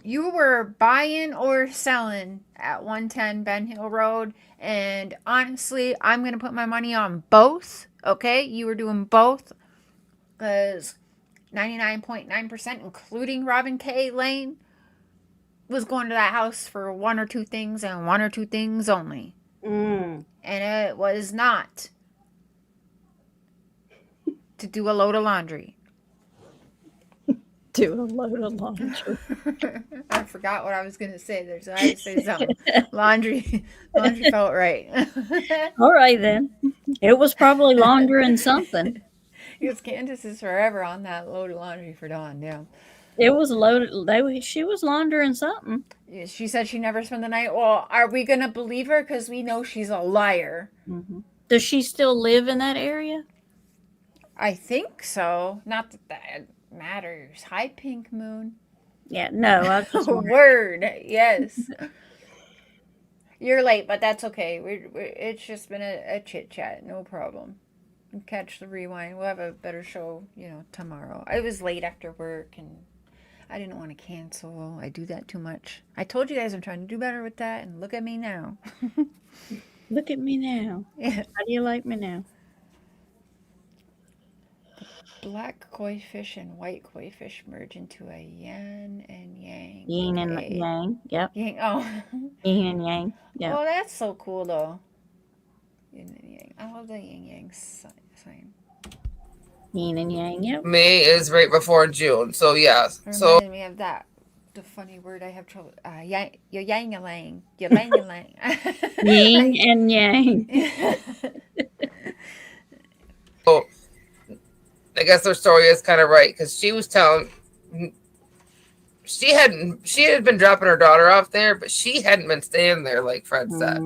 You were buying or selling at 110 Ben Hill Road, and honestly, I'm going to put my money on both, okay? You were doing both, because 99.9%, including Robin K. Lane, was going to that house for 1 or 2 things, and 1 or 2 things only. And it was not to do a load of laundry. Do a load of laundry. I forgot what I was going to say there, so I had to say something. Laundry felt right. All right, then. It was probably laundering something. Because Candace is forever on that load of laundry for Dawn, yeah. It was loaded. She was laundering something. She said she never spent the night. Well, are we going to believe her? Because we know she's a liar. Does she still live in that area? I think so. Not that matters. Hi, Pink Moon. Yeah, no. I just Word, yes. You're late, but that's okay. It's just been a chit chat, no problem. Catch the rewind. We'll have a better show, tomorrow. I was late after work, and I didn't want to cancel. I do that too much. I told you guys I'm trying to do better with that, and look at me now. Look at me now. Yeah. How do you like me now? Black koi fish and white koi fish merge into a yin and yang. Yin and yang. Yep. Yang. Oh. Yin and yang. Yeah. Oh, that's so cool, though. Yin and yang. I love the yin yang sign. Yin and yang. Yep. May is right before June, so yeah. So we have that. The funny word I have trouble. Yang a lang. Your lang a lang. Yin and yang. So I guess their story is kind of right, because she was telling she had been dropping her daughter off there, but she hadn't been staying there, like Fred said.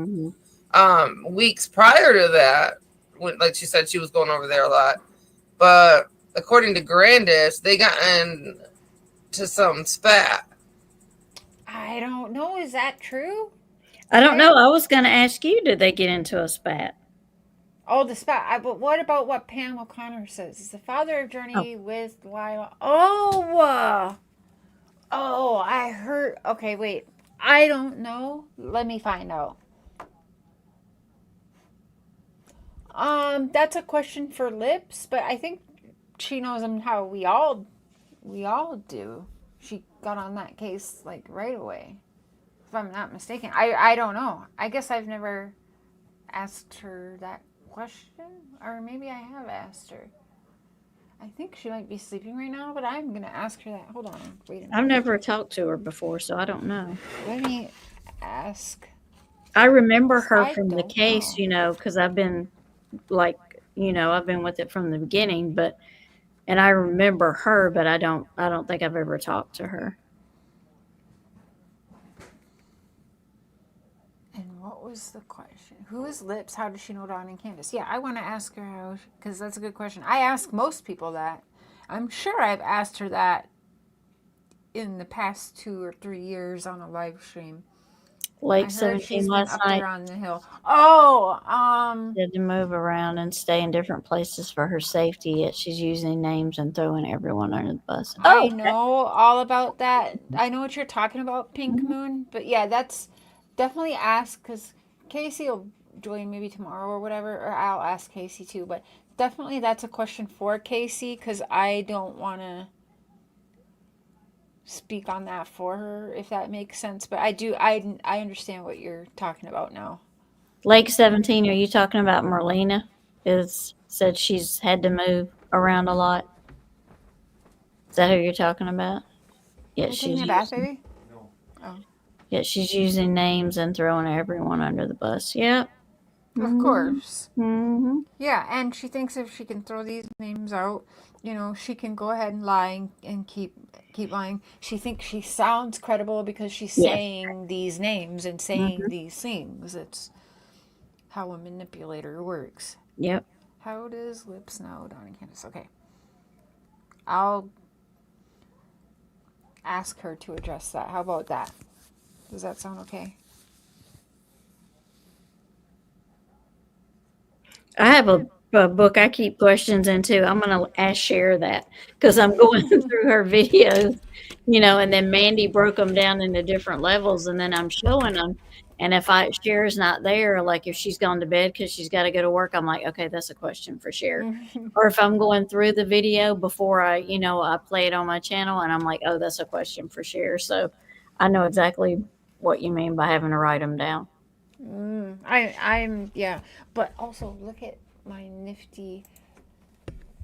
Weeks prior to that, when, like she said, she was going over there a lot. But according to Grandis, they got into some spat. I don't know. Is that true? I don't know. I was going to ask you, did they get into a spat? Oh, the spat. But what about what Pam O'Connor says? Is the father of Journey with Lila? Oh, I heard. Okay, wait. I don't know. Let me find out. That's a question for Lips, but I think she knows him how we all do. She got on that case like right away, if I'm not mistaken. I don't know. I guess I've never asked her that question, or maybe I have asked her. I think she might be sleeping right now, but I'm gonna ask her that. Hold on, wait a minute. I've never talked to her before, so I don't know. Let me ask. I remember her from the case, because I've been I've been with it from the beginning, and I remember her, but I don't think I've ever talked to her. And what was the question? Who is Lips? How does she know Dawn and Candace? Yeah, I want to ask her how, because that's a good question. I ask most people that. I'm sure I've asked her that in the past 2 or 3 years on a live stream. Lake I heard 17 she's been last up night. there on the hill. Oh, She had to move around and stay in different places for her safety, yet she's using names and throwing everyone under the bus. I know all about that. I know what you're talking about, Pink Mhm. Moon. But yeah, that's definitely ask, because Casey will join maybe tomorrow or whatever, or I'll ask Casey too. But definitely that's a question for Casey, because I don't want to speak on that for her, if that makes sense. But I understand what you're talking about now. Lake 17, are you talking about Marlena? Is said she's had to move around a lot. Is that who you're talking about? Are you taking a bath, baby? No. Oh. Yeah, she's using names and throwing everyone under the bus. Yep. Of course. Mm-hmm. Yeah, and she thinks if she can throw these names out, she can go ahead and lie and keep lying. She thinks she sounds credible because she's saying these names and saying these things. It's how a manipulator works. Yep. How does lips now, Dawn and Candace? Okay. I'll ask her to address that. How about that? Does that sound okay? I have a book I keep questions into. I'm going to ask Cher that because I'm going through her videos, and then Mandy broke them down into different levels, and then I'm showing them. And if Cher's not there, like if she's gone to bed because she's got to go to work, I'm like, okay, that's a question for Cher. Or if I'm going through the video before I play it on my channel, and I'm like, oh, that's a question for Cher. So I know exactly what you mean by having to write them down. I'm yeah, but also look at my nifty.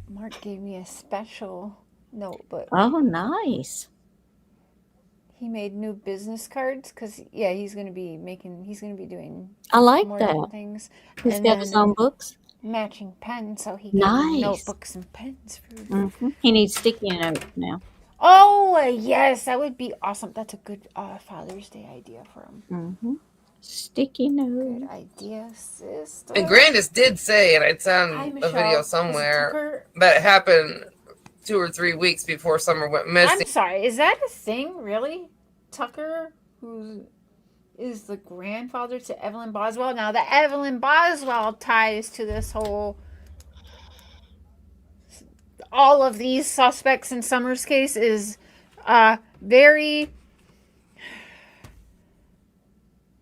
Mark gave me a special notebook. Oh, nice. He made new business cards because he's gonna be doing. I like more that. different things. He's got his own books. Matching pens, so he got notebooks and pens for. He needs sticky notes now. Oh yes, that would be awesome. That's a good Father's Day idea for him. Sticky note. Good idea, sister. And Grandis did say, and I'd send a video somewhere, that happened 2 or 3 weeks before Summer went missing. I'm sorry, is that a thing, really? Tucker, who is the grandfather to Evelyn Boswell? Now, the Evelyn Boswell ties to this whole... all of these suspects in Summer's case is very...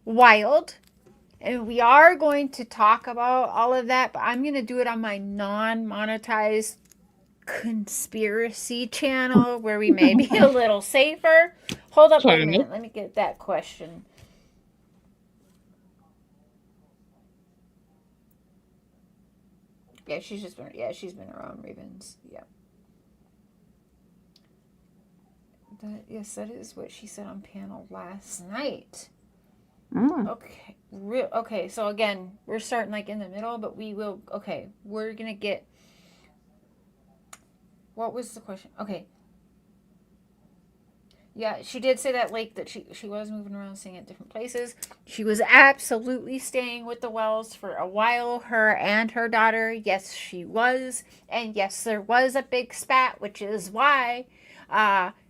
wild, and we are going to talk about all of that, but I'm going to do it on my non-monetized conspiracy channel where we may be a little safer. Hold up a minute, let me get that question. She's been around Ravens. Yes, that is what she said on panel last night. Okay. Okay, so again, we're starting like in the middle, but we're gonna get... What was the question? Okay. Yeah, she did say that Lake, that she was moving around, staying at different places. She was absolutely staying with the Wells for a while, her and her daughter. Yes, she was. And yes, there was a big spat, which is why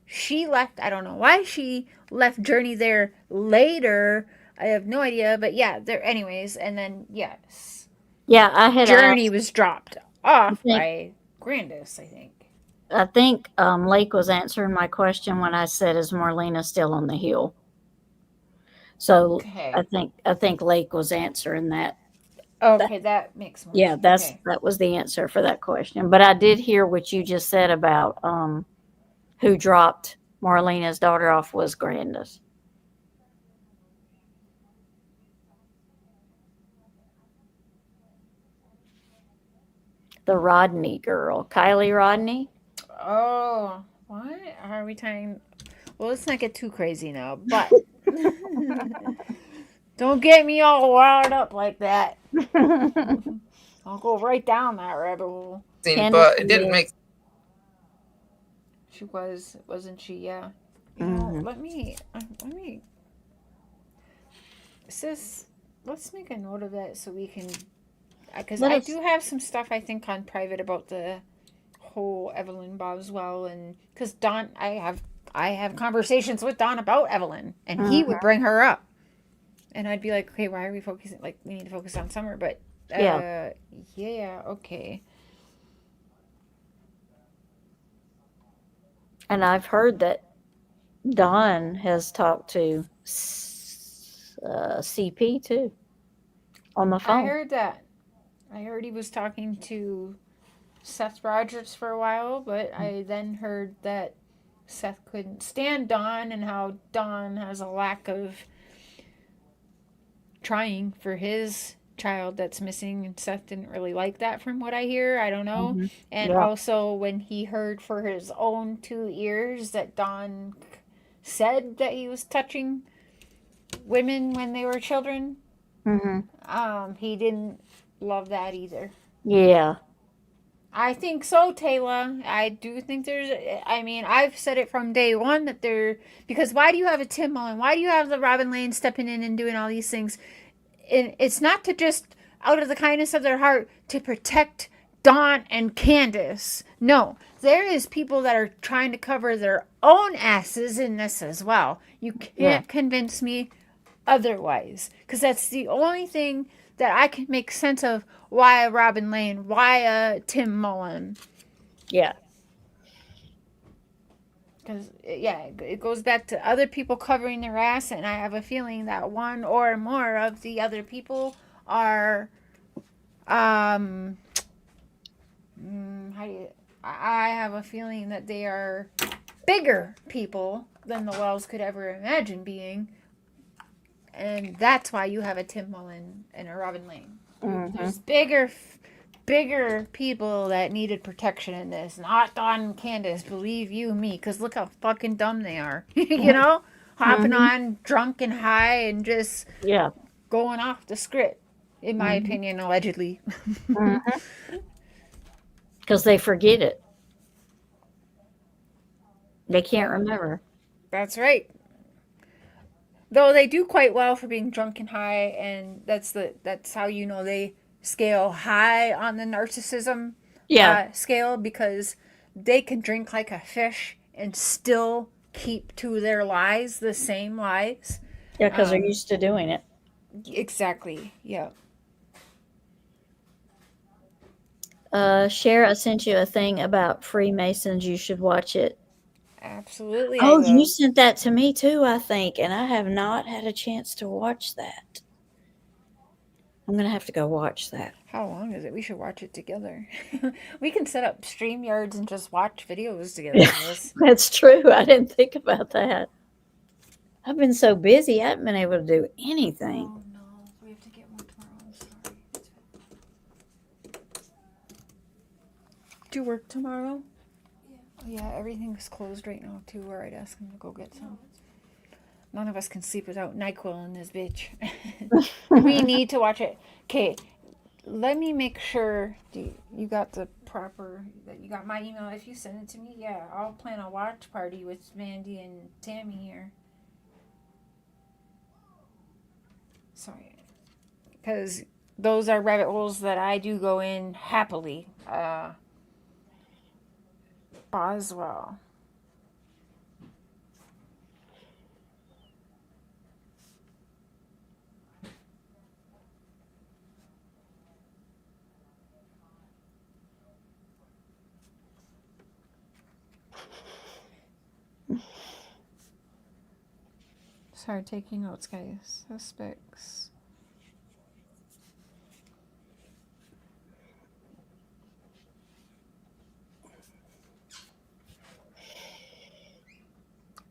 she left. I don't know why she left Journey there later. I have no idea, but there. Anyways, and then yes, I had Journey was dropped off by Grandis, I think. I think Lake was answering my question when I said, "Is Marlena still on the hill?" So I think Lake was answering that. Okay, that makes more sense. That was the answer for that question. But I did hear what you just said about who dropped Marlena's daughter off was Grandis. The Rodney girl, Kylie Rodney. Oh, what are we talking? Well, let's not get too crazy now, but don't get me all wired up like that. I'll go right down that rabbit hole. But it didn't make... She wasn't she? Yeah. You know, let me. Sis, let's make a note of that so we can. Because I do have some stuff I think on private about the whole Evelyn Boswell, and because Don, I have conversations with Don about Evelyn, and he would bring her up. And I'd be like, okay, why are we focusing? Like, we need to focus on Summer, but Yeah. yeah, okay. And I've heard that Don has talked to CP too on the phone. I heard that. I heard he was talking to Seth Rogers for a while, but I then heard that Seth couldn't stand Don and how Don has a lack of trying for his child that's missing, and Seth didn't really like that from what I hear. I don't know. Mm-hmm. And also when he heard for his own 2 ears that Don said that he was touching women when they were children, he didn't love that either. Yeah. I think so, Taylor. I do think I've said it from day one that because why do you have a Tim Mullen? Why do you have the Robin Lane stepping in and doing all these things? And it's not to just out of the kindness of their heart to protect Dawn and Candace. No, there is people that are trying to cover their own asses in this as well. You can't convince me otherwise, because that's the only thing that I can make sense of. Why a Robin Lane? Why a Tim Mullen? Yeah. Because, it goes back to other people covering their ass, and I have a feeling that one or more of the other people are, I have a feeling that they are bigger people than the Wells could ever imagine being, and that's why you have a Tim Mullen and a Robin Lane. There's bigger people that needed protection in this, not Dawn and Candace, believe you me, because look how fucking dumb they are. Hopping on drunk and high and just going off the script, in my opinion, allegedly. Because they forget it. They can't remember. That's right. Though they do quite well for being drunk and high, and that's how they scale high on the narcissism scale, because they can drink like a fish and still keep to their lies, the same lies. Yeah, because they're used to doing it. Exactly. Yeah. Cher, I sent you a thing about Freemasons. You should watch it. Absolutely. Oh, you sent that to me too, I think, and I have not had a chance to watch that. I'm going to have to go watch that. How long is it? We should watch it together. We can set up StreamYards and just watch videos together. That's true. I didn't think about that. I've been so busy, I haven't been able to do anything. Oh, no. We have to get one tomorrow. Sorry. Do you work tomorrow? Yeah, everything's closed right now, too, or I'd ask him to go get some. None of us can sleep without NyQuil in this bitch. We need to watch it. Okay, let me make sure you got that you got my email. If you send it to me, I'll plan a watch party with Mandy and Tammy here. Sorry. Because those are rabbit holes that I do go in happily. Boswell. Sorry, taking notes, guys. Suspects.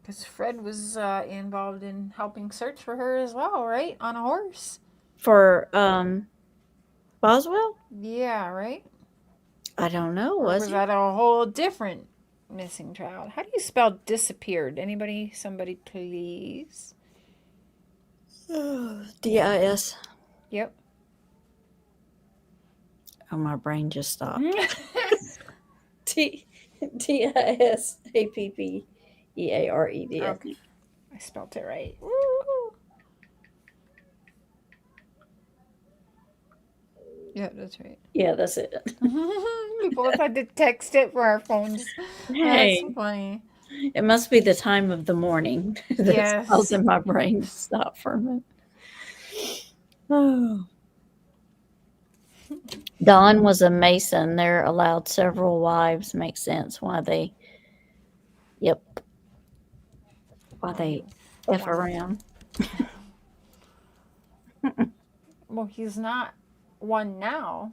Because Fred was involved in helping search for her as well, right? On a horse. For Boswell? Yeah, right? I don't know. Was that a whole different missing child? How do you spell disappeared? Anybody? Somebody, please. DIS. Yep. Oh, my brain just stopped. DISAPPEARED. Okay. I spelled it right. Woo! Yeah, that's right. Yeah, that's it. We both had to text it for our phones. Hey. That's funny. It must be the time of the morning that's causing my brain to stop for a minute. Oh. Don was a Mason. They're allowed several wives. Makes sense why they, yep, why they F around. Well, he's not one now.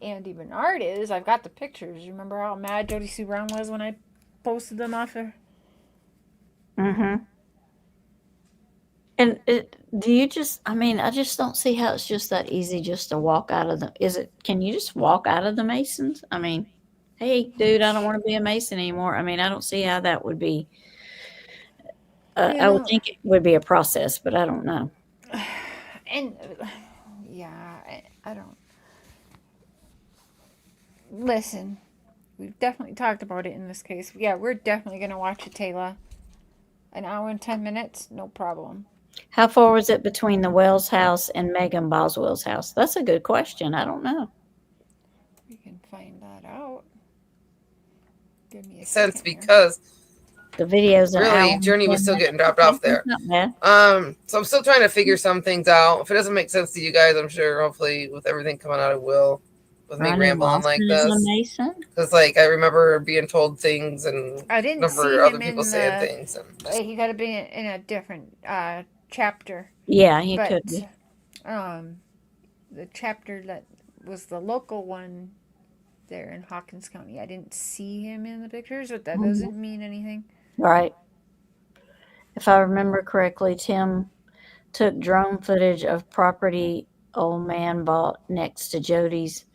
Andy Bernard is. I've got the pictures. You remember how mad Jody Sue Brown was when I posted them off her? Mm-hmm. And do you just, I mean, I just don't see how it's just that easy just to walk out of can you just walk out of the Masons? I mean, hey, dude, I don't want to be a Mason anymore. I mean, I don't see how that would be. I would think it would be a process, but I don't know. And, yeah, I don't. Listen, we've definitely talked about it in this case. Yeah, we're definitely going to watch it, Taylor. An hour and 10 minutes, no problem. How far was it between the Wells house and Megan Boswell's house? That's a good question. I don't know. We can find that out. Give me a sense because the videos really Journey was still getting dropped off there. Not bad. So I'm still trying to figure some things out. If it doesn't make sense to you guys, I'm sure hopefully with everything coming out it will. With me rambling like this, because like I remember being told things, and I didn't remember other people saying things. And he got to be in a different chapter. Yeah, he could be. The chapter that was the local one there in Hawkins County. I didn't see him in the pictures, but that doesn't mean anything. Right. If I remember correctly, Tim took drone footage of property old man bought next to Jody's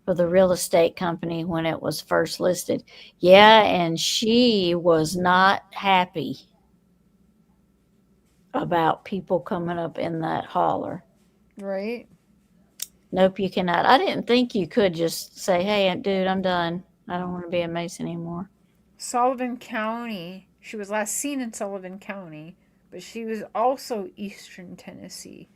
for the real estate company when it was first listed. Yeah, and she was not happy about people coming up in that holler. Right. Nope, you cannot. I didn't think you could just say, hey, dude, I'm done. I don't want to be a Mason anymore. Sullivan County. She was last seen in Sullivan County, but she was also Eastern Tennessee.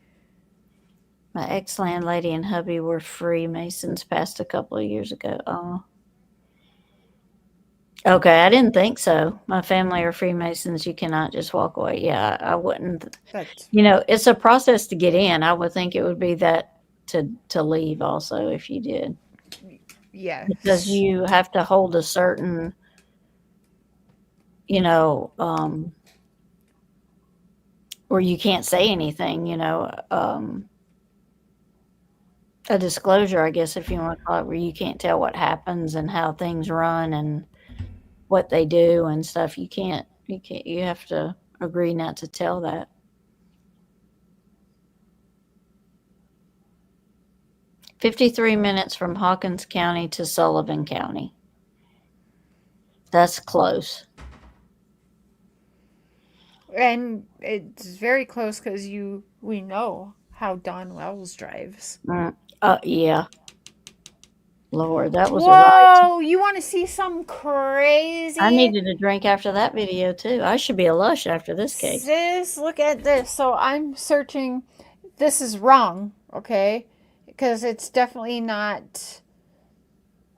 My ex-landlady and hubby were Freemasons passed a couple of years ago. Oh. Okay, I didn't think so. My family are Freemasons. You cannot just walk away. Yeah, I wouldn't. You know, it's a process to get in. I would think it would be that to leave also if you did. Yeah. Because you have to hold a certain, you know, or you can't say anything, you know, a disclosure, I guess, if you want to call it, where you can't tell what happens and how things run and what they do and stuff. You have to agree not to tell that. "53 minutes from Hawkins County to Sullivan County." That's close. And it's very close because we know how Don Wells drives. Yeah. Lord, that was a ride. Whoa, you want to see something crazy? I needed a drink after that video, too. I should be a lush after this case. Sis, look at this. So I'm searching. This is wrong, okay? Because it's definitely not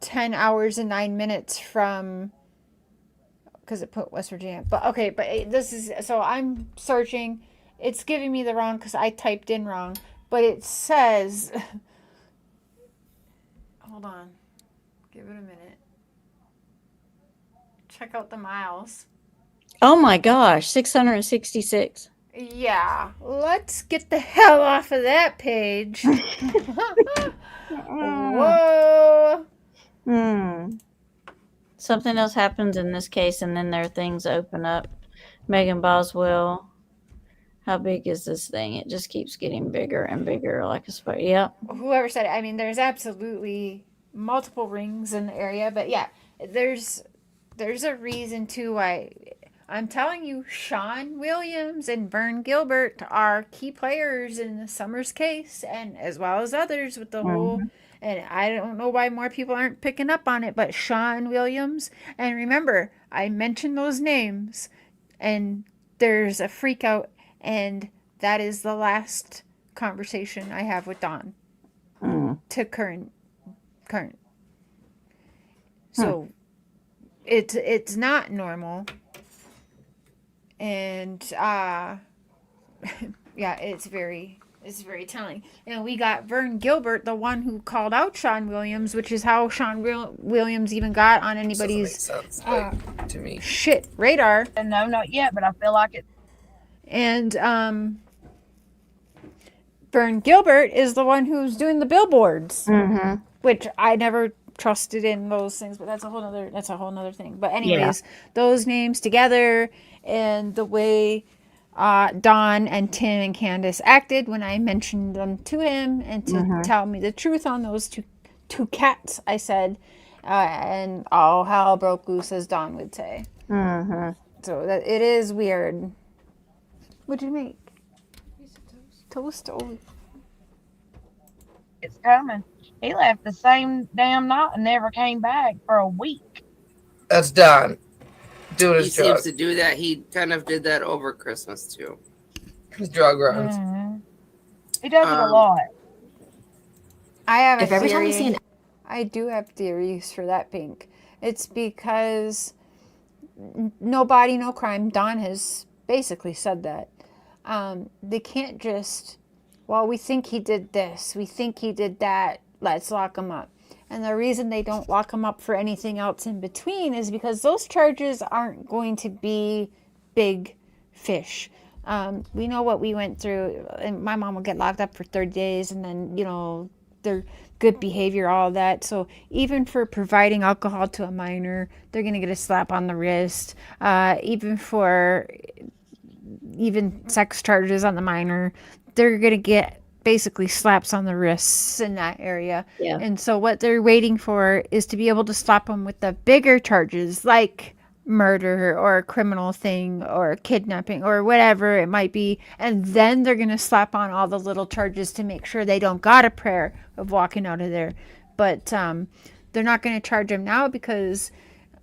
10 hours and 9 minutes from... Because it put West Virginia. But, okay, but this is... So I'm searching. It's giving me the wrong because I typed in wrong. But it says... Hold on. Give it a minute. Check out the miles. Oh my gosh, 666. Yeah. Let's get the hell off of that page. Whoa. Something else happens in this case, and then things open up. Megan Boswell. How big is this thing? It just keeps getting bigger and bigger, like a spider. Yep. Whoever said it. I mean, there's absolutely multiple rings in the area, but yeah, there's a reason to why. I'm telling you, Sean Williams and Vern Gilbert are key players in the Summers case, and as well as others with the whole. And I don't know why more people aren't picking up on it, but Sean Williams, and remember, I mentioned those names, and there's a freak out. And that is the last conversation I have with Don to current. So it's not normal. And yeah, it's very It's very telling. And we got Vern Gilbert, the one who called out Sean Williams, which is how Sean Williams even got on anybody's to me shit radar. And no, not yet, but I feel like it. And Vern Gilbert is the one who's doing the billboards, which I never trusted in those things, but that's a whole nother thing. But anyways, those names together and the way Don and Tim and Candace acted when I mentioned them to him and to tell me the truth on those two cats, I said, and all hell broke loose, as Don would say. So that it is weird. What'd you make? Toast. Oh. It's coming. He left the same damn night and never came back for a week. That's Don. Doing He his seems drugs. to do that. He kind of did that over Christmas too. His drug runs. He does it a lot. I have If a every time theory. we see an I do have theories for that, Pink. It's because no body, no crime. Don has basically said that. They can't just, well, we think he did this, we think he did that, let's lock him up. And the reason they don't lock him up for anything else in between is because those charges aren't going to be big fish. We know what we went through, and my mom will get locked up for 30 days and then, their good behavior, all that. So even for providing alcohol to a minor, they're going to get a slap on the wrist. Even sex charges on the minor, they're going to get basically slaps on the wrists in that area. Yeah. And so what they're waiting for is to be able to slap them with the bigger charges, like murder or a criminal thing or kidnapping or whatever it might be. And then they're going to slap on all the little charges to make sure they don't got a prayer of walking out of there. But they're not going to charge them now because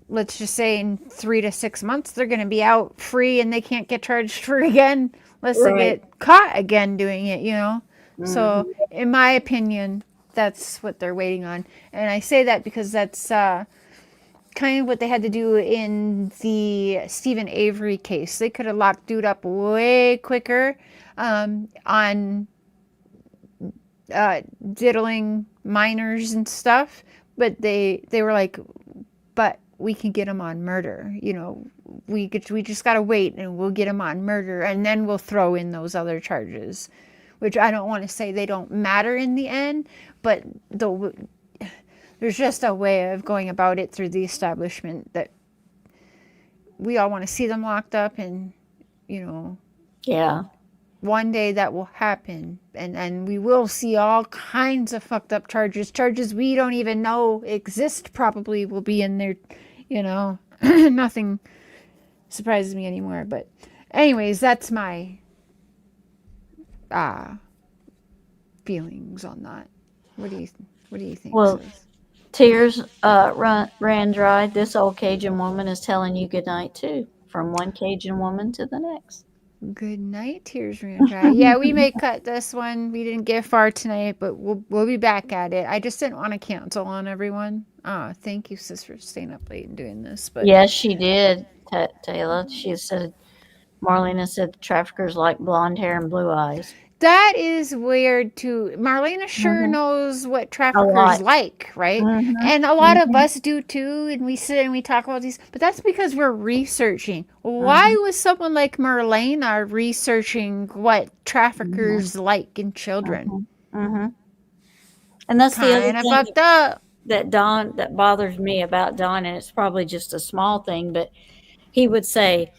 let's just say in 3 to 6 months, they're going to be out free and they can't get charged for again unless they get caught again doing it, So in my opinion, that's what they're waiting on. And I say that because that's kind of what they had to do in the Stephen Avery case. They could have locked dude up way quicker on diddling minors and stuff. But they were like, but we can get him on murder. We just got to wait and we'll get him on murder and then we'll throw in those other charges, which I don't want to say they don't matter in the end, but there's just a way of going about it through the establishment that we all want to see them locked up and, one day that will happen and we will see all kinds of fucked up charges we don't even know exist probably will be in there, nothing surprises me anymore. But anyways, that's my feelings on that. What do you think? Well, sis? tears ran dry. This old Cajun woman is telling you good night too, from one Cajun woman to the next. Good night, tears ran dry. Yeah, we may cut this one. We didn't get far tonight, but we'll be back at it. I just didn't want to cancel on everyone. Thank you, sis, for staying up late and doing this. But yes, she did, Taylor. She said, Marlena said the traffickers like blonde hair and blue eyes. that is weird too. Marlena sure knows what traffickers like, right? And a lot of us do too, and we sit and we talk about these, but that's because we're researching. Why was someone like Marlena researching what traffickers like in children? And that's the other Kind of thing fucked up. that bothers me about Don, and it's probably just a small thing, but he would say,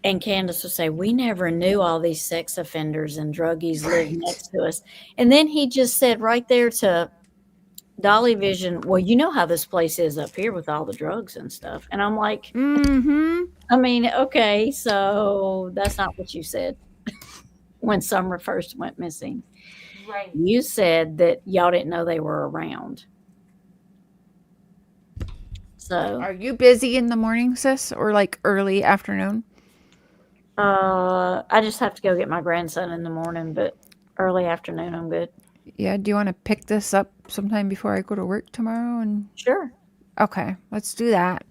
and Candace would say, we never knew all these sex offenders and druggies lived next to us. And then he just said right there to Dolly Vision, well, you know how this place is up here with all the drugs and stuff. And I'm like, I mean, okay, so that's not what you said when Summer first went missing. Right. You said that y'all didn't know they were around. So Are you busy in the morning, sis, or like early afternoon? I just have to go get my grandson in the morning, but early afternoon I'm good. Yeah, do you want to pick this up sometime before I go to work tomorrow? And Sure. okay, let's do that.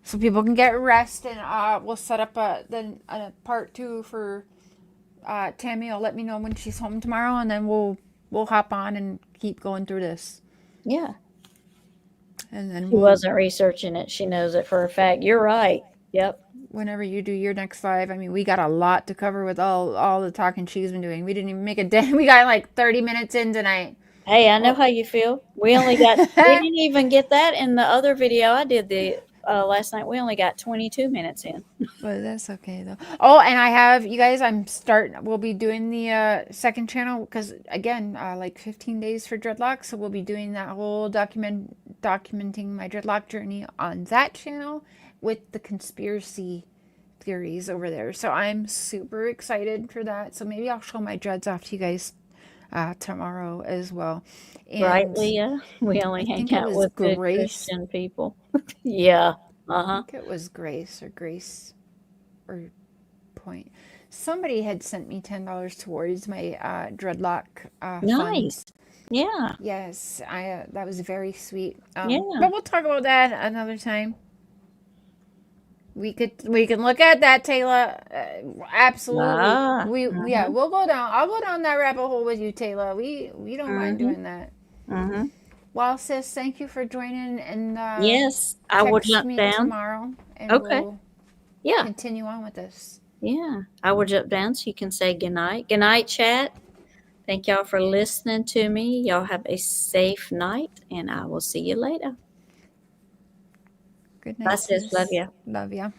So people can get rest, and we'll set up a part 2 for Tammy will let me know when she's home tomorrow, and then we'll hop on and keep going through this. Yeah. And then she wasn't researching it. She knows it for a fact. You're right. Yep. Whenever you do your next live, I mean, we got a lot to cover with all the talking she's been doing. We didn't even make a day. We got like 30 minutes in tonight. Hey, I know how you feel. We only got, we didn't even get that in the other video I did last night. We only got 22 minutes in. But that's okay though. Oh, and I have, you guys, we'll be doing the second channel because again, like 15 days for dreadlocks. So we'll be doing that whole documenting my dreadlock journey on that channel with the conspiracy theories over there. So I'm super excited for that. So maybe I'll show my dreads off to you guys tomorrow as well. And right, Leah? We only hang out with good Christian people. Yeah. I think it was Grace or Point. Somebody had sent me $10 towards my dreadlock nice. funds. Yeah. Yes, that was very sweet. Yeah. But we'll talk about that another time. We can look at that, Taylor. Absolutely. Yeah, we'll go down. I'll go down that rabbit hole with you, Taylor. We don't mind doing that. Well, sis, thank you for joining, and yes, I will jump down tomorrow. And we'll continue on with this. Yeah, I will jump down so you can say goodnight. Good night, chat. Thank y'all for listening to me. Y'all have a safe night, and I will see you later. Good night. Bye, sis. Love you. Love you.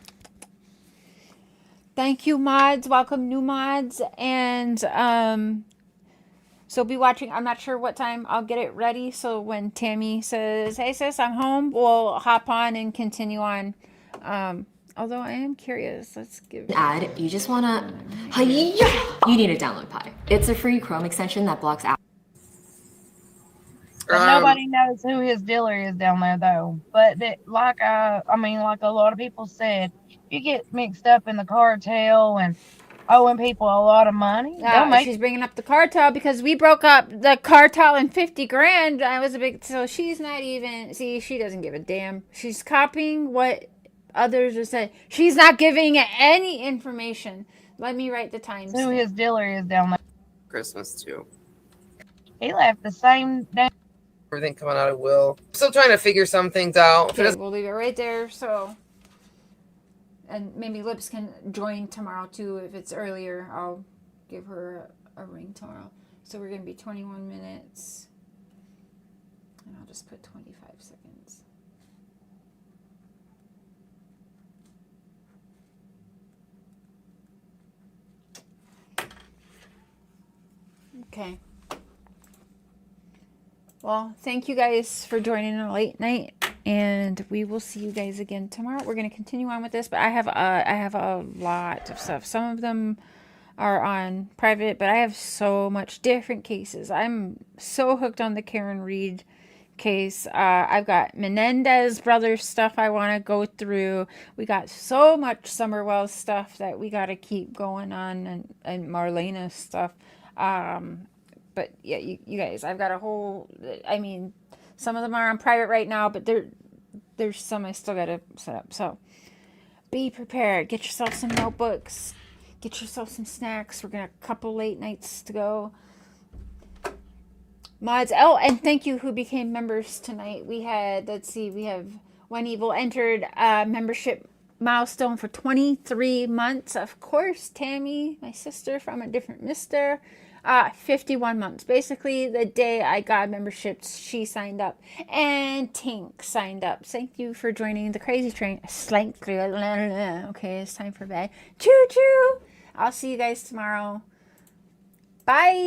Thank you, mods. Welcome, new mods. And so be watching. I'm not sure what time I'll get it ready. So when Tammy says, hey, sis, I'm home, we'll hop on and continue on. Although I am curious. Let's give ad. You just want to... You need to download Pi. It's a free Chrome extension that blocks out. Nobody knows who his dealer is down there, though. But like a lot of people said, you get mixed up in the cartel and owing people a lot of money. She's bringing up the cartel because we broke up the cartel in 50 grand. So she's not even, she doesn't give a damn. She's copying what others are saying. She's not giving any information. Let me write the time. Who his dealer is down there. Christmas too. He left the same day. Everything coming out of Will. Still trying to figure some things out. Okay, we'll leave it right there. So, and maybe Lips can join tomorrow too. If it's earlier, I'll give her a ring tomorrow. So we're going to be 21 minutes. And I'll just put 25 seconds. Okay. Well, thank you guys for joining a late night, and we will see you guys again tomorrow. We're going to continue on with this, but I have a lot of stuff. Some of them are on private, but I have so much different cases. I'm so hooked on the Karen Reed case. I've got Menendez brothers stuff I want to go through. We got so much Summerwell stuff that we got to keep going on, and Marlena stuff. But yeah, you guys, I've got a whole, I mean, some of them are on private right now, but there's some I still got to set up. So be prepared. Get yourself some notebooks. Get yourself some snacks. We're going to a couple late nights to go. Mods. Oh, and thank you who became members tonight. We had, we have When Evil entered membership milestone for 23 months. Of course, Tammy, my sister from a different mister. 51 months. Basically, the day I got memberships, she signed up. And Tink signed up. Thank you for joining the crazy train. Okay, it's time for bed. Choo-choo! I'll see you guys tomorrow. Bye!